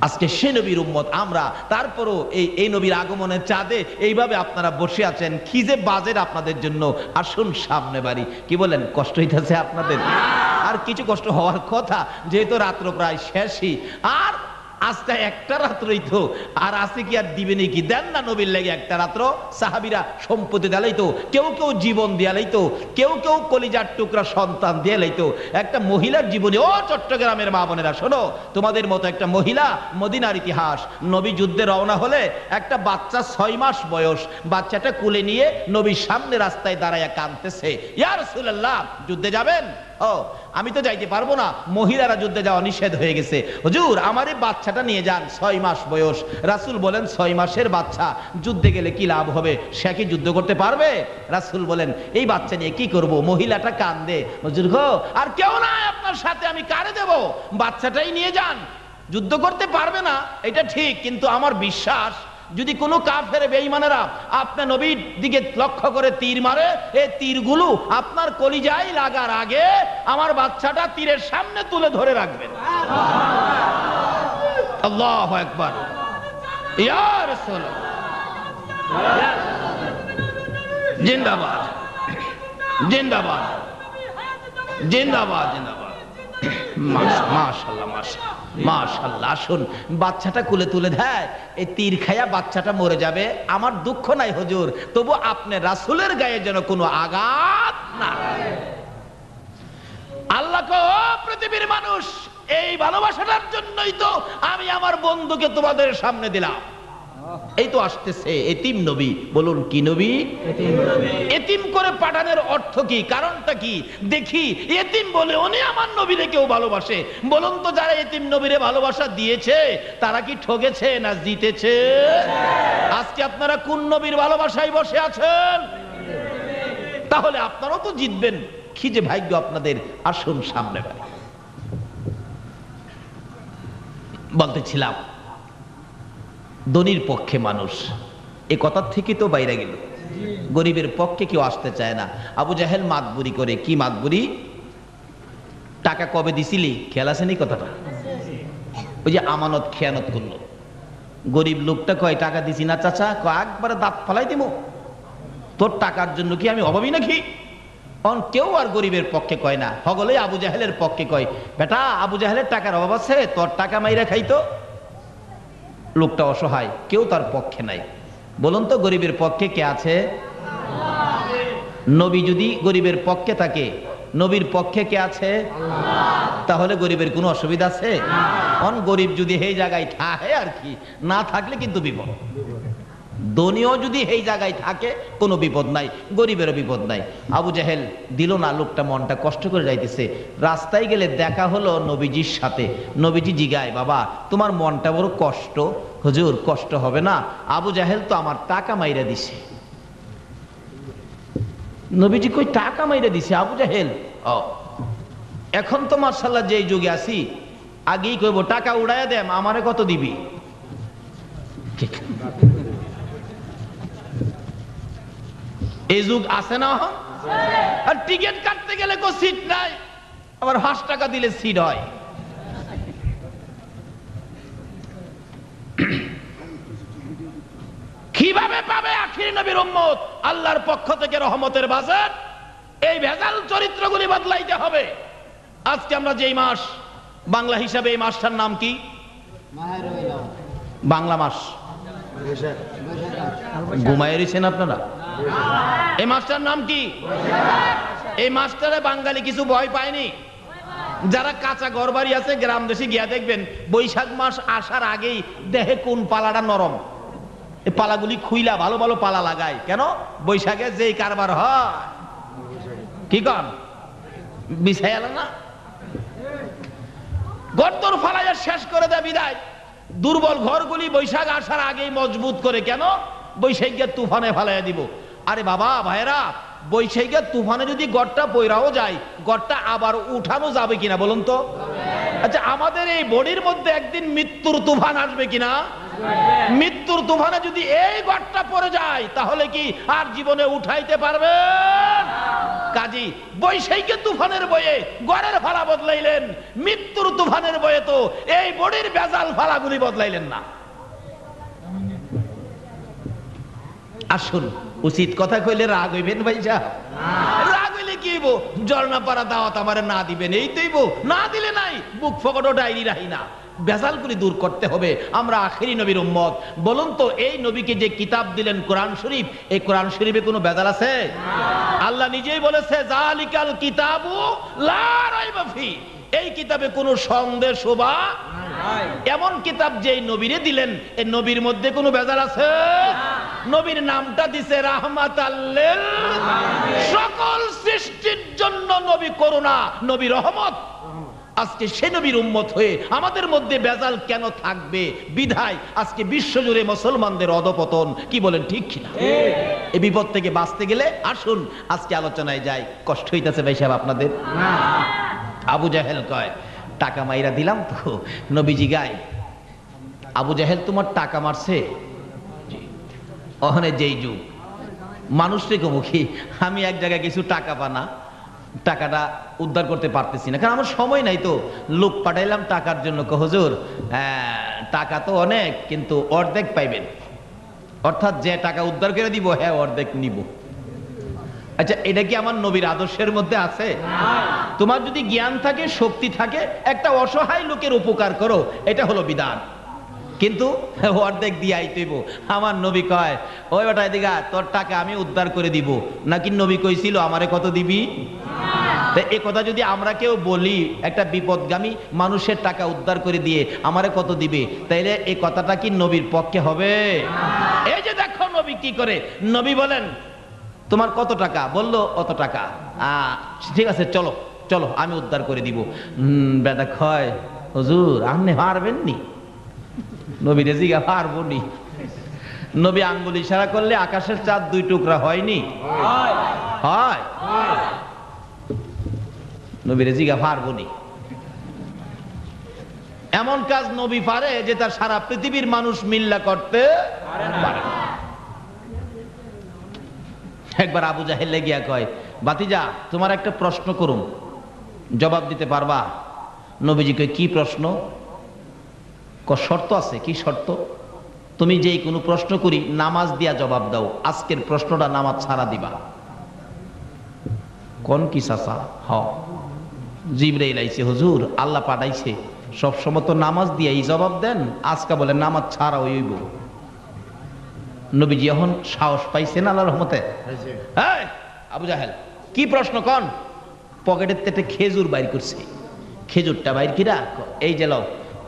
আজকে সে নবীর উম্মত আমরা, তারপরও এই নবীর আগমনের চাঁদে এইভাবে আপনারা বসে আছেন, কি যে বাজেট আপনাদের জন্য। আসুন সামনে বাড়ি। কি বলেন, কষ্ট হইতেছে আপনাদের? আর কিছু কষ্ট হওয়ার কথা, যেহেতু রাত্র প্রায় শেষই, আর আজটা একটা রাত্রই তো, আর আছে কি আর দিবে নাকি? দেন না নবীর লেগে একটা রাত্র। সাহাবীরা সম্পত্তি দিয়ালাইতো, কেউ কেউ জীবন দিয়ালাইতো, কেউ কেউ কলিজার টুকরা সন্তান দিয়ালাইতো। একটা মহিলার জীবনে, ও চট্টগ্রামের মা বোনেরা শোনো, তোমাদের মতো একটা মহিলা, মদিনার ইতিহাস, নবী যুদ্ধে রওনা হলে একটা বাচ্চা 6 মাস বয়স, বাচ্চাটা কুলে নিয়ে নবীর সামনে রাস্তায় দাঁড়াইয়া কাঁদতেছে, ইয়া রাসূলুল্লাহ যুদ্ধে যাবেন? ও আমি তো যাইতে পারবো না, মহিলারা যুদ্ধে যাওয়া নিষেধ হয়ে গেছে। হুজুর আমার এই বাচ্চাটা নিয়ে যান, 6 মাস বয়স। রাসূল বলেন 6 মাসের বাচ্চা যুদ্ধে গেলে কি লাভ হবে, সে কি যুদ্ধ করতে পারবে? রাসূল বলেন এই বাচ্চা নিয়ে কি করব? মহিলাটা কান্দে, হুজুর গো আর কেউ নাই আপনার সাথে, আমি কারে দেব? বাচ্চাটাই নিয়ে যান। যুদ্ধ করতে পারবে না এটা ঠিক, কিন্তু আমার বিশ্বাস যদি কোনো কাফের বেঈমানেরা আপনার নবীর দিকে লক্ষ্য করে তীর মারে, এই তীরগুলো আপনার কলিজায় লাগার আগে আমার বাচ্চাটা তীরের সামনে তুলে ধরে রাখবেন। আল্লাহু আকবার, ইয়া রাসূলুল্লাহ, জিন্দাবাদ জিন্দাবাদ জিন্দাবাদ জিন্দাবাদ। মাশাআল্লাহ মাশাআল্লাহ। আসুন বাচ্চাটা কুলে তুলে দেয়, এই তীর খায়া বাচ্চাটা মরে যাবে, আমার দুঃখ নাই হুজুর, তবু আপনি রাসূলের গায়ে যেন কোনো আঘাত না। আল্লাহ কো পৃথিবীর মানুষ, এই ভালোবাসাটার জন্যই তো আমি আমার বন্ধুকে তোমাদের সামনে দিলাম। এই তো আসতেছে এতিম নবী, বলুন কি নবী? এতিম করে পাঠানোর অর্থ কি, কারণটা কি দেখি। এতিম বলে উনি আমার নবীরে কেউ ভালোবাসে? বলুন তো যারা এতিম নবীরে ভালোবাসা দিয়েছে তারা কি ঠকেছে না জিতেছে? আজকে আপনারা কোন নবীর ভালোবাসায় বসে আছেন? তাহলে আপনারাও তো জিতবেন। কি যে ভাগ্য আপনাদের। আসুন সামনে বাড়ি। বলতেছিলাম ধনীর পক্ষে মানুষ, এ কথার থেকে তো বাইরে গেল, গরিবের পক্ষে কেউ আসতে চায় না। আবু জাহেল মাতবুরি করে, কি মাতবুরি? টাকা কবে দিছিলি, খেয়াল আছে নি কথাটা? ওই যে আমানত খেয়ানত করলো। গরিব লোকটা কয় টাকা দিছি না চাচা, একবারে দাঁত ফালাই দিব, তোর টাকার জন্য কি আমি অভাবী নাকি? কেউ আর গরিবের পক্ষে কয় না, সকলেই আবু জাহেলের পক্ষে কয়, বেটা আবু জাহেলের টাকার অভাব আছে, তোর টাকা মাইরা খাইতো। লোকটা অসহায়, কেউ তার পক্ষে নাই। বলুন তো গরিবের পক্ষে কে আছে? নবী যদি গরিবের পক্ষে থাকে, নবীর পক্ষে কে আছে? তাহলে গরিবের কোনো অসুবিধা আছে? গরিব যদি এই জায়গায় থাকে আর কি, না থাকলে কিন্তু বিপদ। ধনীও যদি এই জায়গায় থাকে কোনো বিপদ নাই, গরিবেরও বিপদ নাই। আবু জাহেল দিল না, লোকটা মনটা কষ্ট করে যাইতেছে। রাস্তায় গেলে দেখা হলো নবীজির সাথে। নবীজি জিগায়, বাবা তোমার মনটা বড় কষ্ট। হুজুর কষ্ট হবে না, আবু জাহেল তো আমার টাকা মাইরা দিছে। নবীজি কই টাকা মাইরা দিছে আবু জাহেল? ও এখন তো মাশাআল্লাহ যেই যুগে আছি, আগেই কইব টাকা উড়াইয়া দেম, আমারে কত দিবি? ঠিক এই যুগ আছে না? আর টিকিট কাটতে গেলে কো সিট নাই, আবার 5 টাকা দিলে সিট হয়। কিভাবে পাবে আখিরি নবীর উম্মত আল্লাহর পক্ষ থেকে রহমতের বাজার? এই ভেজাল চরিত্রগুলি বদলাইতে হবে। আজকে আমরা যেই মাস বাংলা হিসাবে, এই মাসটার নাম কি? বাংলা মাস ঘুমায় রয়েছেন আপনারা? এই মাসটার নাম কি? এই মাসটারে বাঙালি কিছু ভয় পায়নি। যারা কাঁচা ঘর বাড়ি আছে গ্রাম দেশে গিয়া দেখবেন বৈশাখ মাস আসার আগেই দেহে কোন পালাটা নরম, এই পালাগুলি খুইলা ভালো ভালো পালা লাগায়। কেন? বৈশাখে যেই কারবার হয়, কি কন বিছাইল না, গর্তর ফালাইয়া শেষ করে দেয় বিদায়। দুর্বল ঘরগুলি বৈশাখ আসার আগেই মজবুত করে। কেন? বৈশাখের তুফানে ফালাইয়া দিব। আরে বাবা ভাইরা, বৈশাখের তুফানে যদি গড়টা পয়রাও যায়, গড়টা আবার উঠানো যাবে কিনা বলুন তো? আচ্ছা আমাদের এই বডির মধ্যে একদিন মৃত্যুর তুফান আসবে কিনা? মৃত্যুর তুফানে যদি এই গড়টা পড়ে যায় তাহলে কি আর জীবনে উঠাইতে পারবেন? কাজী বৈশাখের তুফানের বয়ে গড়ের ফালা বদলাইলেন, মৃত্যুর তুফানের বয়ে তো এই বডির বেজাল ফালাগুলি বদলাইলেন না। আসুন উচিত কথা কইলে রাগ হইবেন ভাই সাহেব? রাগ হইলে কি হইব? জলনা পাড়া দাওয়াত আমারে না দিবেন এই তৈব, না দিলে নাই, বুক ফকটো ডায়েরি রাহি না। বেজালগুলি দূর করতে হবে। আমরা আখিরি নবীর উম্মত। বলুন তো এই নবীকে যে কিতাব দিলেন কোরআন শরীফ, এই কোরআন শরীফে কোনো বেজাল আছে? আল্লাহ নিজেই বলেছে জালিকাল কিতাবু লা রাইবা ফি, এই কিতাবে কোনো সন্দেহ শোভা এমন কিতাব যেই নবীরে দিলেন, এই নবীর মধ্যে কোনো ভেজাল আছে? নবীর নামটা দিছে রাহমাতাল লিল সকল সৃষ্টির জন্য। নবী করুণা, নবী রহমত। আজকে সে নবীর উম্মত হয়ে আমাদের মধ্যে ভেজাল কেন থাকবে? বিধায় আজকে বিশ্বজুড়ে মুসলমানদের অধপতন। কি বলেন, ঠিক কিনা? এই বিপদ থেকে বাঁচতে গেলে আসুন আজকে আলোচনায় যাই। কষ্ট হইতেছে ভাই সাহেব আপনাদের? আবু জাহেল কয়, টাকা মাইরা দিলাম তো। নবীজি গায়, আবু জাহেল তোমার টাকা মারছে? ওখানে যেই যুগ মানুষকে মুখী, আমি এক জায়গায় কিছু টাকা পানা, টাকাটা উদ্ধার করতে পারতেছি না, কারণ আমার সময় নাই। তো লোক পাঠাইলাম টাকার জন্য। হুজুর টাকা তো অনেক, কিন্তু অর্ধেক পাইবেন, অর্থাৎ যে টাকা উদ্ধার করে দিব, হ্যাঁ অর্ধেক নিব। আচ্ছা, এটা কি আমার নবীর আদর্শের মধ্যে আছে? তোমার যদি জ্ঞান থাকে, শক্তি থাকে, একটা অসহায় লোকের উপকার করো, এটা হলো বিধান। কিন্তু অর্ধেক দিয়ে আইতেইব। আমার নবী কয়, ওই বেটা এদিকে, তোর টাকা আমি উদ্ধার করে দিব। নাকি নবী কইছিল আমারে কত দিবি? এ কথা যদি আমরা কেউ বলি, একটা বিপদগামী মানুষের টাকা উদ্ধার করে দিয়ে আমারে কত দিবে, তাইলে এই কথাটা কি নবীর পক্ষে হবে? এই যে দেখো নবী কি করে। নবী বলেন, তোমার কত টাকা? বললো অত টাকা। ঠিক আছে, চলো চলো, আমি উদ্ধার করে দিব। বেটা কয়, হুজুর আপনি পারবেন নি? নবী রেজিগা, পারবো নি। নবী আঙ্গুল ইশারা করলে আকাশের চাঁদ দুই টুকরা হয়নি? হয়। নবী রেজিগা, পারবো নি। এমন কাজ নবী পারে যে তার সারা পৃথিবীর মানুষ মিল্লা করতে পারে না। একবার আবু জাহেল গিয়া কয়, বাতিজা তোমার একটা প্রশ্ন করুম, জবাব দিতে পারবা? নবীজি কয়, কি প্রশ্ন? শর্ত আছে। কি শর্ত? তুমি যেই কোনো প্রশ্ন করি নামাজ দিয়া জবাব দাও। আজকের প্রশ্নটা নামাজ ছাড়া দিবা। কোন কি চাচা? হ, জিবরাইল আইছে হুজুর, আল্লাহ পাঠাইছে, সবসময় তো নামাজ দিয়ে এই জবাব দেন, আজকে বলে নামাজ ছাড়া হইব। নবীজি এখন সাহস পাইছেন আল্লাহর রহমতে। আবু জাহেল কি প্রশ্ন কন? পকেটের থেকে খেজুর বাইর করছে। খেজুরটা বাইর কিরা? এই যে লও,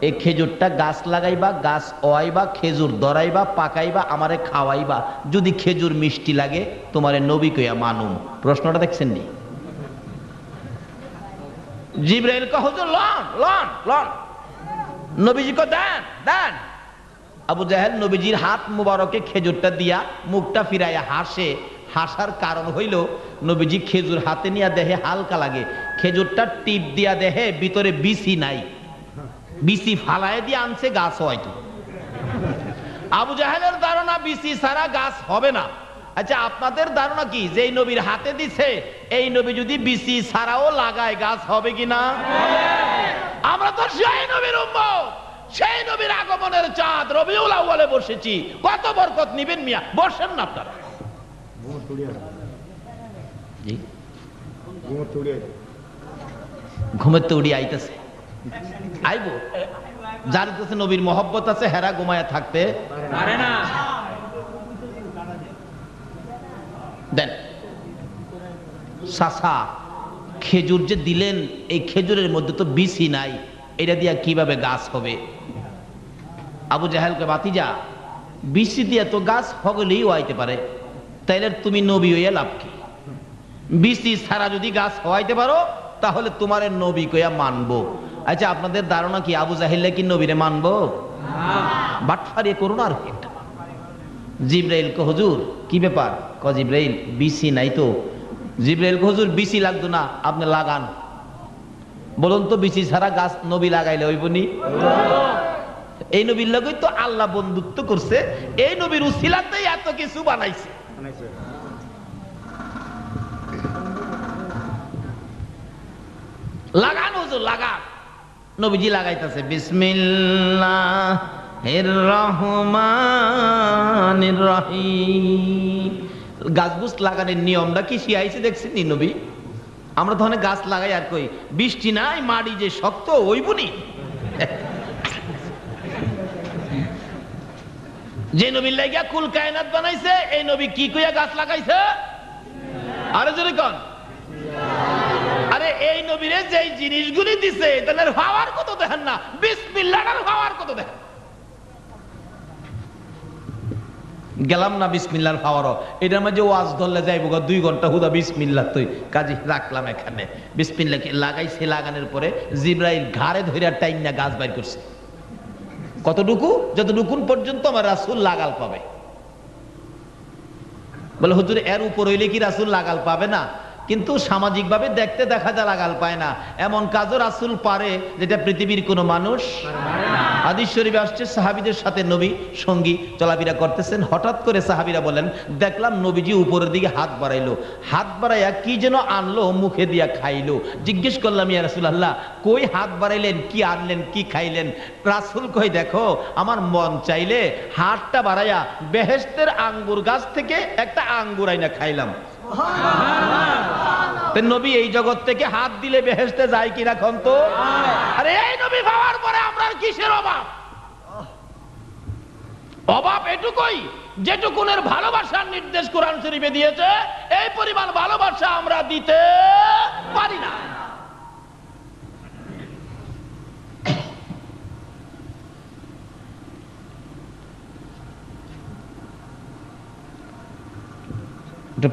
এই খেজুরটা গাছ লাগাইবা, গাছ ওয়াইবা, খেজুর ধরাইবা, পাকাইবা, আমারে খাওয়াইবা। যদি খেজুর মিষ্টি লাগে তোমারে নবী কইয়া মানুম। প্রশ্নটা দেখছেন নি? জিবরাইল কয়, হুজুর লন লন লন। নবীজি কয়, দেন দেন। আবু জাহেল নবীজির হাত মুবারকে খেজুরটা দিয়া মুখটা ফিরাইয়া হাসে। হাসার কারণ হইল, নবীজি খেজুর হাতে নিয়া দেহে হালকা লাগে, খেজুরটা টিপ দিয়া দেহে ভিতরে বিসি নাই, বিসি ফালায় দিয়ে আনছে গাছ হয়তো। আবু জাহেলের ধারণা বিসি ছাড়া গাছ হবে না। আচ্ছা, আপনাদের ধারণা কি? যে নবীর হাতে দিছে, এই নবী যদি বিসি ছাড়াও লাগায় গাছ হবে কিনা? আমরা তো সেই নবীর উম্মত, সেই নবীর আগমনের চাঁদ রবিউল আউয়ালে বসেছি। কত বরকত নিবেন মিয়া, বসেন না আপনারা। ঘুমের তো উড়ি আইতেছে, আইব। যার কাছে নবীর মহব্বত আছে, হেরা ঘুমায়া থাকতে পারে না। দেন চাচা, খেজুর যে দিলেন, এই খেজুরের মধ্যে তো বিসি নাই, এটা দিয়া কিভাবে গাছ হবে? আবু জাহেলকে, বাতিজা বিসি দিয়া তো গাছ হগলেই হইতে পারে, তাইলে তুমি নবী হইয়া লাভ কি? বিসি ছাড়া যদি গাছ হওয়াইতে পারো, তাহলে তোমার নবী কইয়া মানবো। আচ্ছা, আপনাদের ধারণা কি আবু জাহেল কি নবীরে মানবো? বাটফারি করুন। আর একটা জিবরাইল কে, হুজুর কি ব্যাপার? ক জিবরাইল, বিসি নাই তো। জিবরাইল কে, হুজুর বিসি লাগতো না, আপনি লাগান। বলুন তো, বিসি ছাড়া গাছ নবী লাগাইলে হইব নি? এই নবীর লগেই তো আল্লাহ বন্ধুত্ব করছে, এই নবীর উসিলাতেই এত কিছু বানাইছে। লাগান হুজুর, লাগান। নবীজি লাগাইতেছে, বিসমিল্লাহির রহমানির রহিম। গাছ গুছ লাগানোর নিয়মটা কি শিখাইছে দেখছেন নি নবী? আমরা তো অনেক গাছ লাগাই আর কই বৃষ্টি নাই, মাটি যে শক্ত হইবনি। যে নবীর লাগিয়া কুল কায়নাত বানাইছে, এই নবী কি কইয়া গাছ লাগাইছে? আরে জোরে কোন। আরে আরে এই নবীরে যেই জিনিসগুলি দিছে তাহলে পাওয়ার কত দেখেন না, বিসমিল্লাহর পাওয়ার কত দেখেন। গেলাম না বিসমিল্লাহর পাওয়ারও, এটার মাঝে ওয়াজ ধরলে যাইব 2 ঘন্টা হুদা বিসমিল্লাহ তুই কাজী রাখলাম এখানে। বিসমিল্লাহকে লাগাইছে, লাগানোর পরে জিবরাইল ঘাড়ে ধরে টাইম না গাছ বাইর করছে। কতটুকু? যতটুকুন পর্যন্ত আমার রাসূল লাগাল পাবে। বলে হুজুর এর উপর হইলে কি রাসূল লাগাল পাবে না? কিন্তু সামাজিক ভাবে দেখতে দেখা যায় লাগাল পায় না, এমন কাজও রাসূল পারে যেটা পৃথিবীর কোনো মানুষ। হাদিস শরীফে আসছে সাহাবীদের সাথে নবী সঙ্গী চলাফেরা করতেছেন, হঠাৎ করে সাহাবীরা বলেন দেখলাম নবীজি উপরের দিকে হাত বাড়াইলো, হাত বাড়াইয়া কি যেন আনলো মুখে দিয়া খাইলো। জিজ্ঞেস করলাম ইয়া রাসূলুল্লাহ কই হাত বাড়াইলেন, কি আনলেন, কি খাইলেন? রাসূল কই দেখো আমার মন চাইলে হাতটা বাড়াইয়া বেহেশতের আঙ্গুর গাছ থেকে একটা আঙ্গুর আইনা খাইলাম। নবী এই জগৎ থেকে হাত দিলে বেহেশতে যায় কিনা কোন তো? আরে এই নবী পাওয়ার পরে আমরা কিসের অভাব? অভাব এটুকুই যেটুকুনের ভালোবাসার নির্দেশ কোরআন শরীফে দিয়েছে, এই পরিমাণ ভালোবাসা আমরা দিতে পারি না।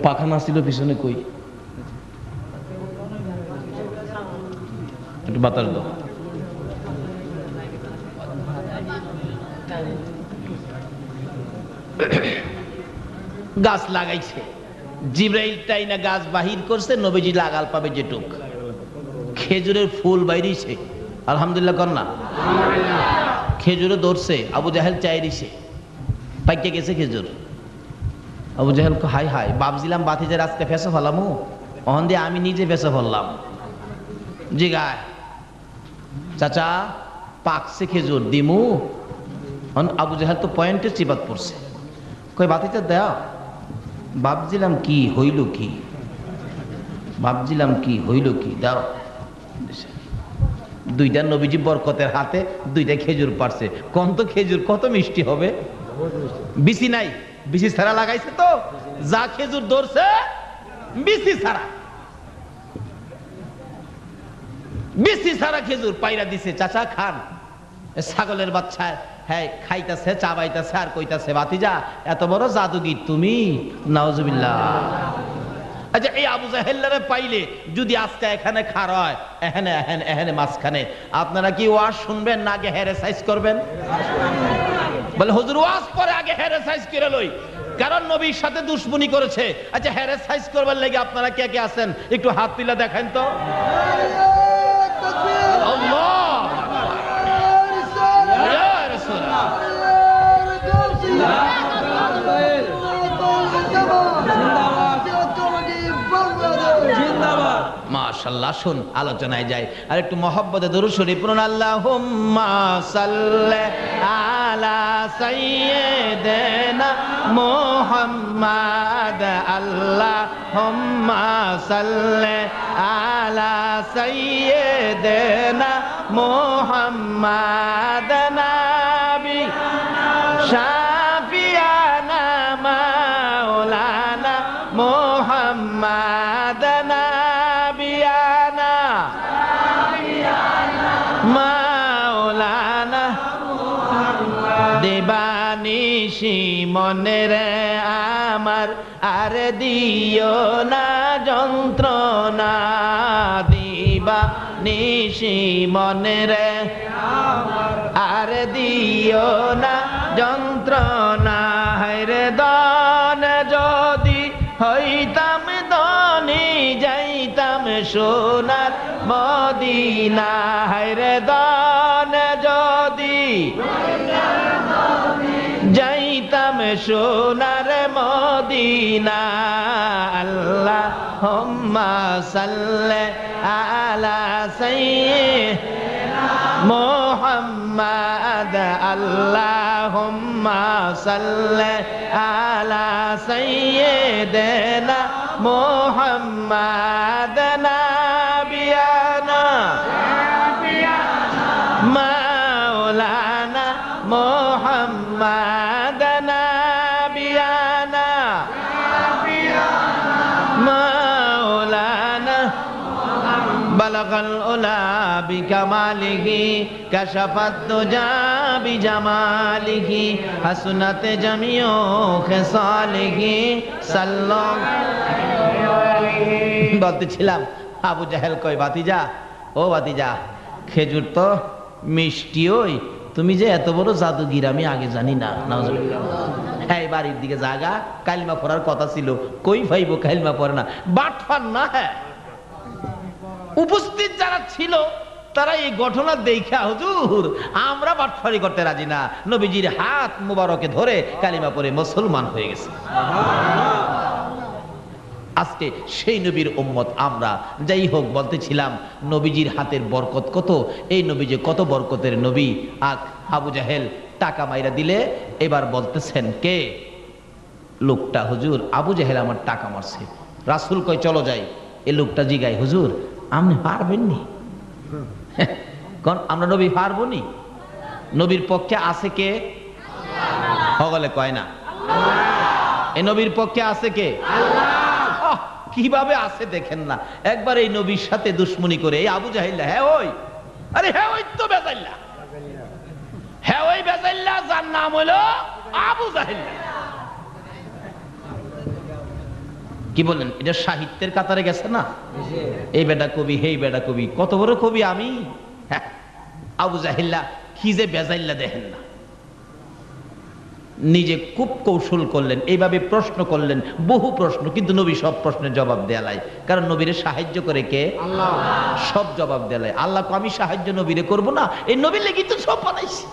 পাখানা ছিল পিছনে, কই একটু বাতাস দাও। গাছ লাগাইছে, জিবরাইল টাইনা গাছ বাহির করছে, নবীজি লাগাল পাবে যেটুক। খেজুরের ফুল বাইরেছে, আলহামদুলিল্লাহ কন্যা। খেজুরে ধরছে, আবু জাহেল চাইরিছে, পাইকে গেছে খেজুর। আবু জাহেল হাই হাই ভাবছিলাম বাতিজার আজকে ফেসে ফেলামু, অহন দিয়ে আমি নিজে ফেসে ফেললাম। জি গায় চাচা পাকছে খেজুর দিমু। আবু জাহেল তো পয়েন্টে চিবাত পড়ছে, কই বাতিজা দেয়া। ভাবছিলাম কি হইল, কি ভাবছিলাম কি হইল, কি দাও। 2টা নবীজি বরকতের হাতে 2টা খেজুর পারছে। কোন তো খেজুর কত মিষ্টি হবে। বিসি নাই, বিসি ছাড়া লাগাইছে তো, যা খেজুর ধরছে বিসি ছাড়া, বিসি ছাড়া খেজুর পাইরা দিছে। চাচা খান। ছাগলের বাচ্চা হ্যাঁ খাইতাছে, চাবাইতাছে আর কইতাছে ভাতিজা এত বড় জাদুগির তুমি, নাউজুবিল্লাহ। আচ্ছা এই আবু জাহেলরে পাইলে যদি আজকে এখানে খার হয়, এখানে এখানে এখানে মাঝখানে, আপনারা কি ওয়াজ শুনবেন না আগে হেরে সাইজ করবেন? বলে হুজুর ওয়াজ পরে আগে হেরে সাইজ করে লই, কারণ নবীর সাথে দুশমনি করেছে। আচ্ছা হেরে সাইজ করবার লাগে আপনারা কে কে আছেন একটু হাত তুলে দেখেন তো। আল্লাহ মাশাআল্লাহ। শুন আলোচনায় যাই, আর একটু মহব্বতে দরুদ শরীফ পড়ুন। আল্লাহুম্মা সাল্লি আলা সাইয়্যিদিনা মুহাম্মাদ, আল্লাহুম্মা সাল্লি আলা সাইয়্যিদিনা মুহাম্মাদ নাবি শাফিয়ানা মাওলানা মুহাম্মাদ নাবিয়ানা মাওলানা। দেবানিশি মনে রে আমার আর দিও না যন্ত্রণা, দিবানিশি মনে রে আর দিও না যন্ত্রণা। রে দন যদি হইতাম ধনী যাইতাম সোনার মদিনা, রে দন যদি যাইতাম সোনার মদিনা। আল্লাহুম্মা সাল্লি আলা সাইয়্যিদিনা মুহাম্মাদ, আল্লাহুম্মা সাল্লি আলা সাইয়্যিদিনা মুহাম্মাদ নাবিয়ানা মাওলানা মুহাম্মাদ নাবিয়ানা মাওলানা বালাগাল উলা বিকামালিহি কাশাফাত তুজা বিজামালিহি হাসনাত জামিউ খিসালিহি সাল্লাল্লাহু বলতেছিলাম আবু জাহেল কয় ভাতিজা, ও ভাতিজা, খেজুর তো মিষ্টি, ওই তুমি যে এত বড় জাদুগির আমি আগে জানি না। নাউজুবিল্লাহ। হ্যাঁ, বাড়ির দিকে জাগা, কালিমা পড়ার কথা ছিল, কই ভাইবো কালিমা পড়ে না, বাটফার না। হ্যাঁ, উপস্থিত যারা ছিল তারা এই ঘটনা দেখা, হুজুর আমরা বাটফারি করতে রাজি না, নবীজির হাত মুবারকে ধরে কালিমা পড়ে মুসলমান হয়ে গেছে। আজকে সেই নবীর উম্মত আমরা। যাই হোক, বলতেছিলাম নবীজির হাতের বরকত কত, এই নবী যে কত বরকতের নবী। আবু জাহেল টাকা মাইরা দিলে এবার বলতেছেন কে? লোকটা। হুজুর আবু জাহেল আমার টাকা মারছে। রাসূল কয় চলো যাই। এই লোকটা জিগায়, হুজুর আপনি পারবেননি? কারণ আমরা নবী পারবো নি? নবীর পক্ষে আছে কে? হগলে কয় না। এই নবীর পক্ষে আছে কে? কিভাবে আছে দেখেন না। একবার এই নবীর সাথে দুশ্মনী করে এই আবু জাহিল্লা, হ্যাঁ ওই, আরে হ্যাঁ ওই তো বেজাইল্লা, হ্যাঁ ওই বেজাইল্লা যার নাম হলো আবু জাহিল্লা। কি বলেন, এটা সাহিত্যের কাতারে গেছে না? এই বেটা কবি, হেই বেটা কবি, কত বড় কবি আমি। হ্যাঁ, আবু জাহিল্লা কি যে বেজাইল্লা দেখেন না। নিজে খুব কৌশল করলেন, এইভাবে প্রশ্ন করলেন, বহু প্রশ্ন, কিন্তু নবী সব প্রশ্নের জবাব দেয়ালাই। কারণ নবীরে সাহায্য করে কে? আল্লাহ। সব জবাব দেয়ালাই আল্লাহ। আমি সাহায্য নবীরে করব না? এই নবীর লেগে তো সব বানাইছি।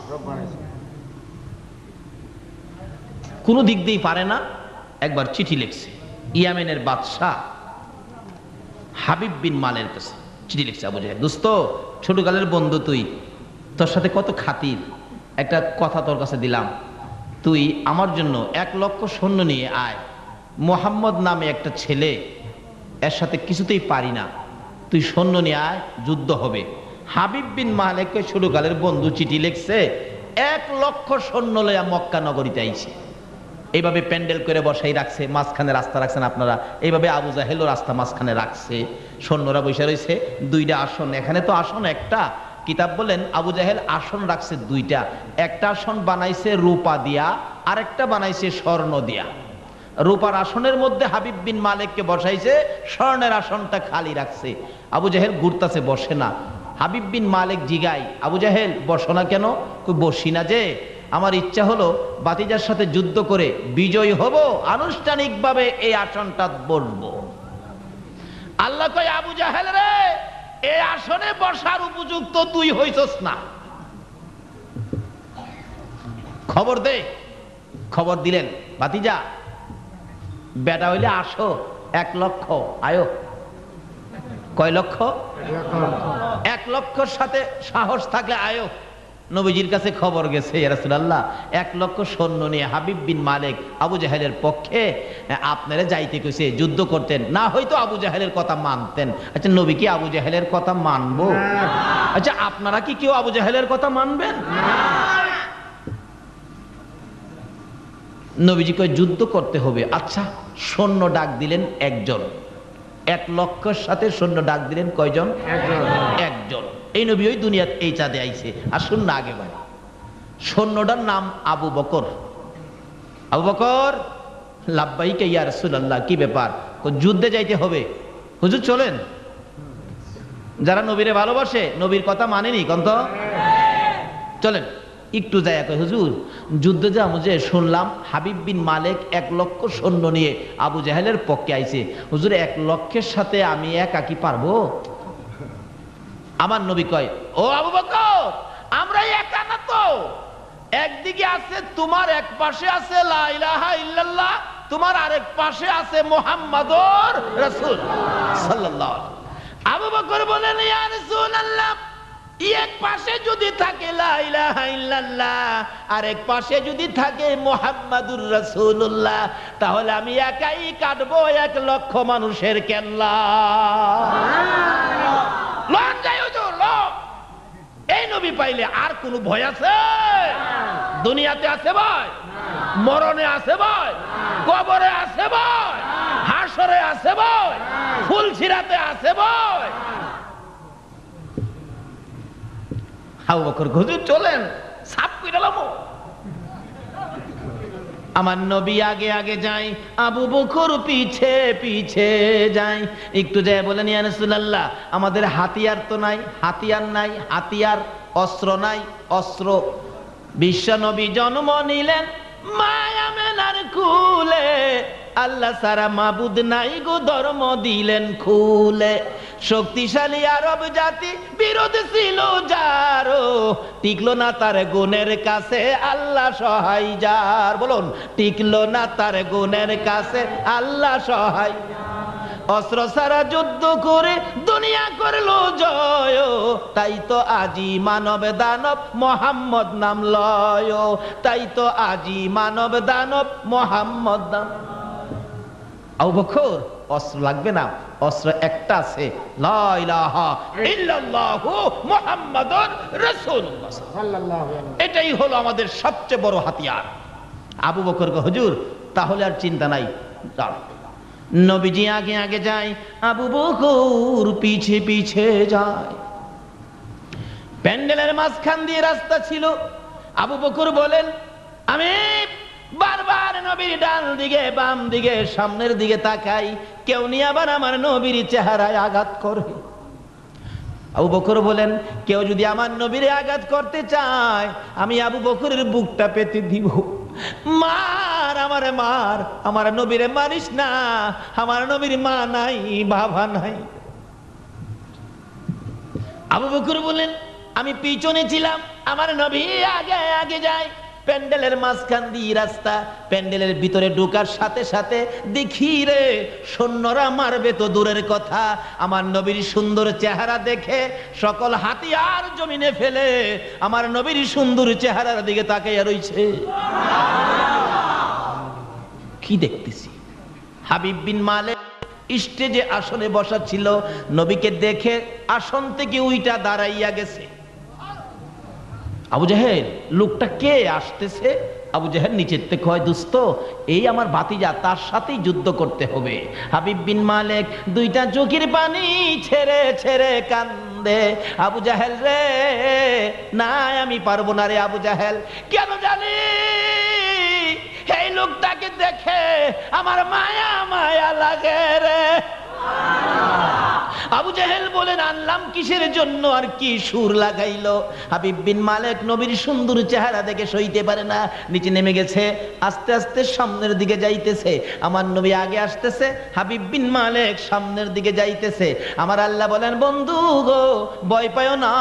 কোনো দিক দিয়েই পারে না। একবার চিঠি লিখছে ইয়ামেনের বাদশাহ হাবিব বিন মালের কাছে। চিঠি লিখছে আবু জাহেল, দোস্ত ছোটকালের বন্ধু তুই, তোর সাথে কত খাতির, একটা কথা তোর কাছে দিলাম, তুই আমার জন্য 1 লক্ষ সৈন্য নিয়ে আয়। মোহাম্মদ নামে একটা ছেলে, এর সাথে কিছুতেই পারি না, তুই সৈন্য নিয়ে আয়, যুদ্ধ হবে। হাবিব বিন মালেককে ছোটকালের বন্ধু চিঠি লিখছে, 1 লক্ষ সৈন্য লইয়া মক্কা নগরীতে আইছে। এইভাবে প্যান্ডেল করে বসাই রাখছে, মাঝখানে রাস্তা রাখছেন আপনারা, এইভাবে আবু জাহেলও রাস্তা মাঝখানে রাখছে, সৈন্যরা বসে রয়েছে। 2টা আসন, এখানে তো আসন একটা। কিতাব বলেন আবু জাহেল আসন রাখছে 2টা। একটা আসন বানাইছে রূপা দিয়া, আরেকটা বানাইছে স্বর্ণ দিয়া। রূপার আসনের মধ্যে হাবিব বিন মালেককে বসাইছে, স্বর্ণের আসনটা খালি রাখছে। আবু জাহেল ঘুরতাছে, বসে না। হাবিব বিন মালেক জিগাই, আবু জাহেল বসো না কেন? বসি না যে, আমার ইচ্ছা হলো বাতিজার সাথে যুদ্ধ করে বিজয়ী হব, আনুষ্ঠানিকভাবে এই আসনটা বসবো। আল্লাহ কয়, আবু জাহেল রে, এই আসনে বসার উপযুক্ত তুই হইছস না। খবর দে। খবর দিলেন, ভাতিজা বেটা হইলে আসো, 1 লক্ষ আয়ো। কয় লক্ষ? 1 লক্ষর সাথে সাহস থাকলে আয়ো। নবীজির কাছে খবর গেছে, ইয়া রাসূলুল্লাহ 1 লক্ষ সৈন্য নিয়ে হাবিব বিন মালেক আবু জাহেলের পক্ষে আপনারা যাইতে কইছে, যুদ্ধ করতেন, না হয়তো আবু জাহেলের কথা মানতেন। আচ্ছা নবী কি আবু জাহেলের কথা মানবো? আচ্ছা আপনারা কি কেউ আবু জাহেলের কথা মানবেন? নবীজি কয় যুদ্ধ করতে হবে। আচ্ছা সৈন্য ডাক দিলেন 1 জন। 1 লক্ষের সাথে সৈন্য ডাক দিলেন কয়জন? 1 জন। এই নবী ওই দুনিয়াত এই চাঁদে আইছে। আসুন না আগে ভাই। সৈন্যটার নাম আবু বকর। আবু বকর, লাব্বাইকা ইয়া রাসূলুল্লাহ, কি ব্যাপার? যুদ্ধে যাইতে হবে। হুজুর চলেন। যারা নবীরে ভালোবাসে, নবীর কথা মানেনি কন্ত, চলেন একটু যায়। কয় হুজুর যুদ্ধে যাবো, যে শুনলাম হাবিব বিন মালেক 1 লক্ষ সৈন্য নিয়ে আবু জাহেলের পক্ষে আইছে। হুজুর 1 লক্ষের সাথে আমি একা কি পারবো? আমার নবী কয়, ও আবু বকর, আমরা একা না তো। একদিকে আছে তোমার, এক পাশে আছে লা ইলাহা ইল্লাল্লাহ, তোমার আরেক পাশে আছে মুহাম্মাদুর রাসূল সাল্লাল্লাহু আলাইহি। আবু বকর বলেন, ইয়া রাসূলুল্লাহ, এক পাশে যদি থাকে লা ইলাহা ইল্লাল্লাহ, আরেক পাশে যদি থাকে মুহাম্মাদুর রাসূলুল্লাহ, তাহলে আমি একাই কাটবো 1 লক্ষ মানুষের কেল্লা। লন যাই হুজুর, লন। এই নবী পাইলে আর কোন ভয় আছে? দুনিয়াতে আছে ভয়? মরণে আছে ভয়? কবরে আছে ভয়? হাসরে আছে ভয়? ফুলছিরাতে আছে ভয়? আবু বকর হুজুর চলেন, সাপ কইরালাম। আমার নবী আগে আগে যায়, আবু বকর পিছে পিছে যায়। একটু যায় বলেন, ইয়া রাসূলুল্লাহ, আমাদের হাতিয়ার তো নাই, হাতিয়ার নাই, হাতিয়ার, অস্ত্র নাই, অস্ত্র। বিশ্ব নবী জন্ম নিলেন মায়া মেনার কুলে, আল্লাহ সারা মাবুদ নাই গো ধর্ম দিলেন খুলে। শক্তিশালী আরব জাতি বিরোধ ছিল যারো, টিকলো না তার গুণের কাছে আল্লাহ সহায় যার। বলুন, টিকলো না তার গুণের কাছে আল্লাহ সহায়। অস্ত্র ছাড়া যুদ্ধ করে দুনিয়া করলো জয়, তাই তো আজি মানব দানব মোহাম্মদ নাম লয়, তাই তো আজি মানব দানব মোহাম্মদ নাম। আবু বকর, অস্ত্র লাগবে না, অস্ত্র একটা আছে, লা ইলাহা ইল্লাল্লাহু মুহাম্মাদুর রাসূলুল্লাহ সাল্লাল্লাহু আলাইহি ওয়াসাল্লাম। এটাই হলো আমাদের সবচেয়ে বড় হাতিয়ার। আবু বকর কো, হুজুর তাহলে আর চিন্তা নাই। নবীজি আগে আগে যায়, আবু বকর পিছে পিছে যায়। প্যান্ডেলের মাঝখান দিয়ে রাস্তা ছিল। আবু বকর বলেন, আমি বারবার নবীর ডান দিকে বাম দিকে সামনের দিকে তাকাই, কেউ নিয়ে আবার আমার নবীর চেহারায় আঘাত করে। আবু বকর বলেন, কেউ যদি আমার নবীরে আঘাত করতে চায়, আমি আবু বকরের বুকটা পেতে দিব। মার, আমারে মার, আমার নবীরে মারিস না, আমার নবীর মা নাই, বাবা নাই। আবু বকর বলেন, আমি পিছনে ছিলাম, আমার নবী আগে আগে যায়। প্যান্ডেলের মাঝখান দিয়ে রাস্তা, প্যান্ডেলের ভিতরে ঢোকার সাথে সাথে দেখি রে সৈন্যরা মারবে তো দূরের কথা, আমার নবীর সুন্দর চেহারা দেখে সকল হাতিয়ার জমিনে ফেলে আমার নবীর সুন্দর চেহারার দিকে তাকাইয়া রইছে। কি দেখতেছি? হাবিব বিন মালেক স্টেজে আসনে বসা ছিল, নবীকে দেখে আসন থেকে উইটা দাঁড়াইয়া গেছে। আবু জাহেল, লোকটা কে আসতেছে? আবু জাহেল নিচের থেকে কয়, দোস্ত এই আমার ভাতিজা, তার সাথেই যুদ্ধ করতে হবে। হাবিব বিন মালেক দুইটা চোখের পানি ছেড়ে ছেড়ে কান্দে, আবু জাহেল রে, না আমি পারবো না রে আবু জাহেল। কেন জানি এই লোকটাকে দেখে আমার মায়া মায়া লাগে রে। আবু জাহেল বলেন, আনলাম কিসের জন্য আর কি সুর লাগাইলো? হাবিব বিন মালেক নবীর সুন্দর চেহারা দেখে সইতে পারে না, নিচে নেমে গেছে, আস্তে আস্তে সামনের দিকে যাইতেছে। আমার নবী আগে আসতেছে, হাবিব বিন মালেক সামনের দিকে যাইতেছে। আমার আল্লাহ বলেন, বন্ধু গো ভয় পাও না,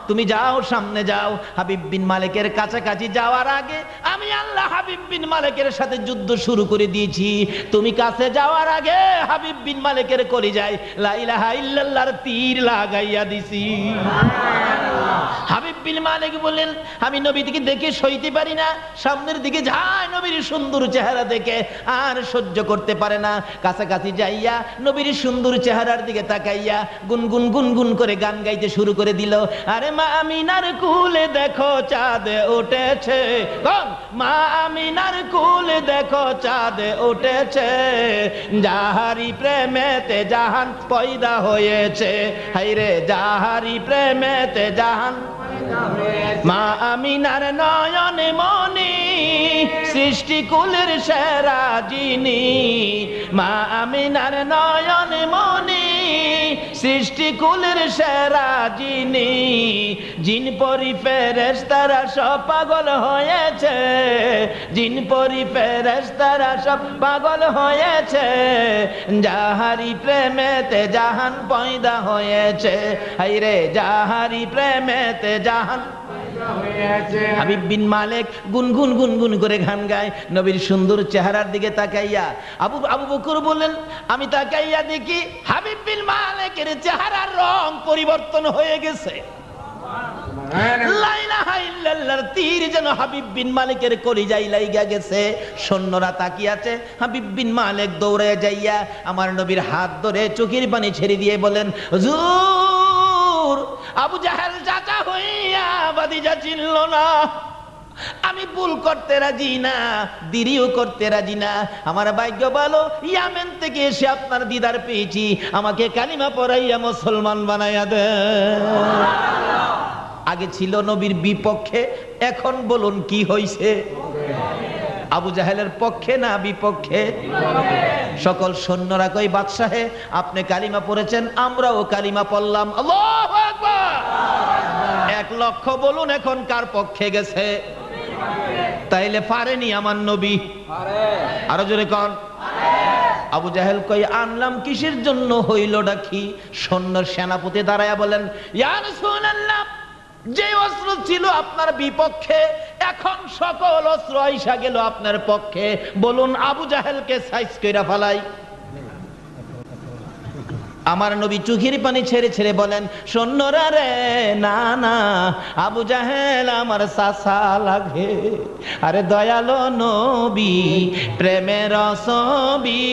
তুমি যাও, সামনে যাও। হাবিব বিন মালেকের কাছাকাছি যাওয়ার আগে আমি আল্লাহ হাবিব বিন মালেকের সাথে যুদ্ধ শুরু করে দিয়েছি। তুমি কাছে যাওয়ার আগে হাবিব বিন মালেকের কলিজায় লা ইলাহা ইল্লাল্লাহর তীর লাগাইয়া দিছি। হাবিব বিন মালেক বলেন, আমি নবীকে দেখে সইতে পারি না, সামনের দিকে যায়, নবীর সুন্দর চেহারা দেখে আর সহ্য করতে পারে না। কাছাকাছি যাইয়া নবীর সুন্দর চেহারার দিকে তাকাইয়া গুনগুন গুনগুন করে গান গাইতে শুরু করে দিল। আরে মা আমিনার কুলে দেখো চাঁদ উঠেছে, মা আমিনার কুলে দেখো চাঁদ উঠেছে, যাহারি প্রেমেতে জাহান পয়দা হয়েছে, হাইরে যাহারি প্রেমেতে জাহান। মা আমিনার নয়নে মনি সৃষ্টি কুলের সেরা যিনি, মা আমিনার নয়নে মনি সৃষ্টি কুলের সেরা যিনি, জিন পরি ফেরেশতারা সব পাগল হয়েছে, জিন পরি ফেরেশতারা সব পাগল হয়েছে, যাহারি প্রেমেতে জাহান পয়দা হয়েছে, হাইরে যাহারি প্রেমেতে জাহান। হাবিব বিন মালেক গুনগুন গুনগুন করে গান গায়, নবীর সুন্দর চেহারার দিকে তাকাইয়া। আবু বকর বলেন, আমি তাকাইয়া দেখি হাবিব বিন মালেকের চেহারার রং পরিবর্তন হয়ে গেছে। লা ইলাহা ইল্লাল্লাহর তীর যেন হাবিব বিন মালেকের কলিজায় লাইগা গেছে। সৈন্যরা তাকিয়ে আছে, হাবিব বিন মালেক দৌড়ে যাইয়া আমার নবীর হাত ধরে চোখের পানি ছেড়ে দিয়ে বলেন, হুজুর আবু জাহেল চাচা হইয়া ভাতিজা চিনল না, আমি ভুল করতে রাজি না, দেরিও করতে রাজি না। আমার ভাগ্য ভালো, ইয়ামেন থেকে এসে আপনার দিদার পেয়েছি, আমাকে কালিমা পড়াইয়া মুসলমান বানাইয়া দেন। আগে ছিল নবীর বিপক্ষে, এখন বলুন কি হইছে? আবু জাহেলের পক্ষে না বিপক্ষে? সকল সৈন্যরা কই বাদশাহে আপনি কালিমা পড়েছেন, আমরাও কালিমা পড়লাম। আল্লাহু আকবার। 1 লক্ষ বলুন এখন কার পক্ষে গেছে? তাইলে পারেনি আমার নবী? আরো জোরে কন। আবু জাহেল কই আনলাম কিসের জন্য, হইলটা কি? সৈন্যের সেনাপতি দাঁড়ায়া বলেন, ইয়া রাসূলুল্লাহ, যে অস্ত্র ছিল আপনার বিপক্ষে এখন সকল অস্ত্র আইসা গেল আপনার পক্ষে, বলুন আবু জাহেলকে সাইজ কইরা ফেলাই। আমার নবী চোখের পানি ছেড়ে ছেড়ে বলেন, সৈন্যরা রে, না না, আবু জাহেল আমার চাচা লাগে। আরে দয়ালো নবী, প্রেমের ছবি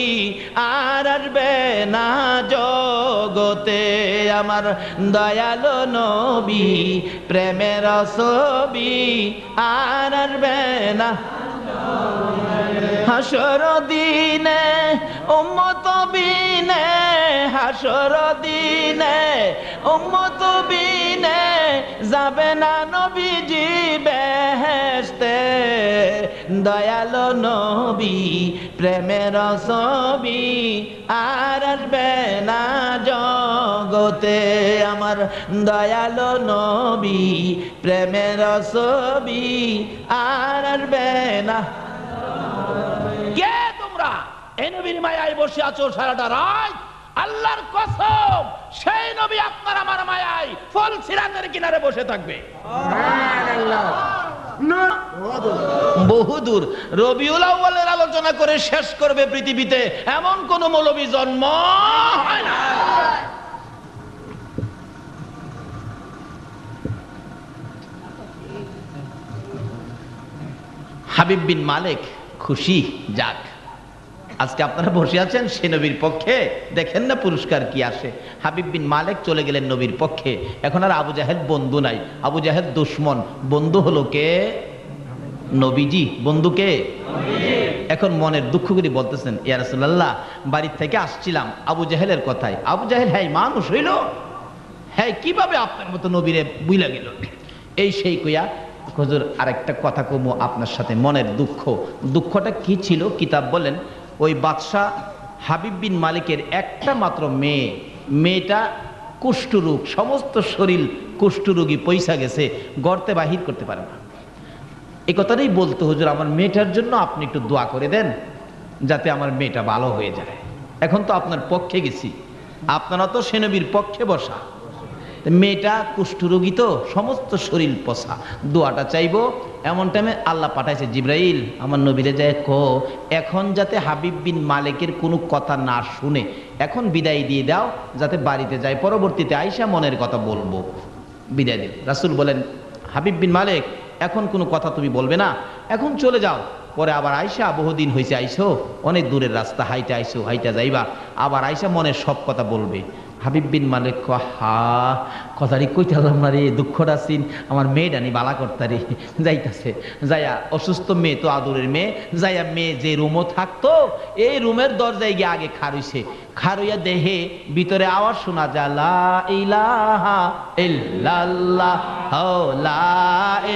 আর আসবে না জগতে। আমার দয়ালো নবী, প্রেমের ছবি আর আসবে না। হাসর দিনে উম্মত বিনে, হাসর দিনে উম্মত বিনে যাবে না নবীজি বেহেশতে। দয়ালো নবী, প্রেমের ছবি আর আসবে না জগতে। আমার দয়ালো নবী, প্রেমের ছবি আর আসবে না। কে তোমরা? এই নবীর মায়ায় বসে আছো সারাটা রাত। আল্লাহর কসম, সেই নবী আপনার আমার মায়ায় ফল সিরাতের কিনারে বসে থাকবে। বহুদূর রবিউল আউয়ালের আলোচনা করে শেষ করবে পৃথিবীতে এমন কোন মৌলবী জন্ম হয় না। হাবিব বিন মালিক খুশি, যাক আজকে আপনারা বসে আছেন সে নবীর পক্ষে, দেখেন না পুরস্কার কি আসে। হাবিব বিন মালিক চলে গেলেন নবীর পক্ষে। এখন আর আবু জাহেল বন্ধু নাই, আবু জাহেল দুশমন। বন্ধু হলো কে? নবীজি। বন্ধুকে এখন মনের দুঃখ করে বলতেছেন, ইয়া রাসূলুল্লাহ, বাড়ির থেকে আসছিলাম আবু জাহেলের কথায়। আবু জাহেল হ্যাঁ মানুষ হইল, হ্যাঁ কিভাবে আপনার মতো নবীরে বুইলা গেল, এই সেই কইয়া হুজুর আরেকটা কথা কমু আপনার সাথে, মনের দুঃখ। দুঃখটা কি ছিল? কিতাব বলেন, ওই বাদশাহ হাবিব বিন মালিকের একটা মাত্র মেয়ে, মেয়েটা কুষ্ঠরোগ, সমস্ত শরীর কুষ্ঠরোগী, পয়সা গেছে, গর্তে বাহির করতে পারে না। এই কথাটাই বলতো, হুজুর আমার মেয়েটার জন্য আপনি একটু দোয়া করে দেন যাতে আমার মেয়েটা ভালো হয়ে যায়। এখন তো আপনার পক্ষে গেছি, আপনারা তো সে নবীর পক্ষে বসা, মেয়েটা কুষ্ঠরোগী তো, সমস্ত শরীর পচা, দোয়াটা চাইবো। এমন টাইমে আল্লাহ পাঠাইছে জিবরাইল, আমার নবীরে যায় কো এখন যাতে হাবিব বিন মালিকের কোনো কথা না শুনে এখন বিদায় দিয়ে দাও, যাতে বাড়িতে যায়, পরবর্তীতে আইসা মনের কথা বলবো। বিদায় দিল। রাসূল বলেন, হাবিব বিন মালিক এখন কোনো কথা তুমি বলবে না, এখন চলে যাও। পরে আবার আইসা, বহুদিন হয়েছে আইসো, অনেক দূরের রাস্তা, হাইটা আইসো, হাইটা যাইবা, আবার আইসা মনের সব কথা বলবে। হাবিব বিন মালিক হা কথাটি কইতালাম না রে, দুঃখটা সিন আমার মেয়েটা নি বালা করতারি। যাইতাছে, যাইয়া অসুস্থ মেয়ে তো, আদরের মেয়ে, যাইয়া মেয়ে যে রুমও থাকতো এই রুমের দরজায় গিয়ে আগে খারইছে। খারইয়া দেহে ভিতরে আওয়াজ শোনা যায়, লা ইলাহা ইল্লাল্লাহ, লা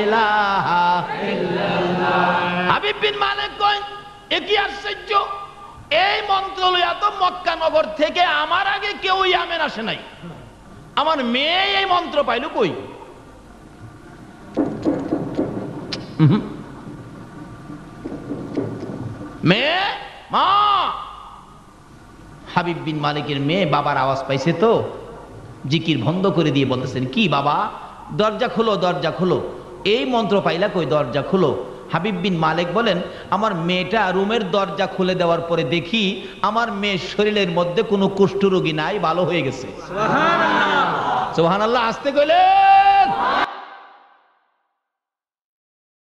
ইলাহা ইল্লাল্লাহ। হাবিব বিন মালিক কয়, এ কি আশ্চর্য, এই মন্ত্র লইয়া তো মক্কা নগর থেকে আমার আগে কেউ ইয়ামেন আসে নাই, আমার মেয়ে এই মন্ত্র পাইল কই? মেয়ে, মা। হাবিব বিন মালিকের মেয়ে বাবার আওয়াজ পাইছে তো, জিকির বন্ধ করে দিয়ে বলতেছেন, কি বাবা, দরজা খুলো, দরজা খুলো। এই মন্ত্র পাইলা কই? দরজা খুলো। হাবিব বিন মালিক বলেন, আমার মেয়েটা রুমের দরজা খুলে দেওয়ার পরে দেখি আমার মেয়ের শরীরের মধ্যে কোনো কুষ্ঠরোগী নাই, ভালো হয়ে গেছে। সুবহানাল্লাহ। সুবহানাল্লাহ আসতে কইলেন।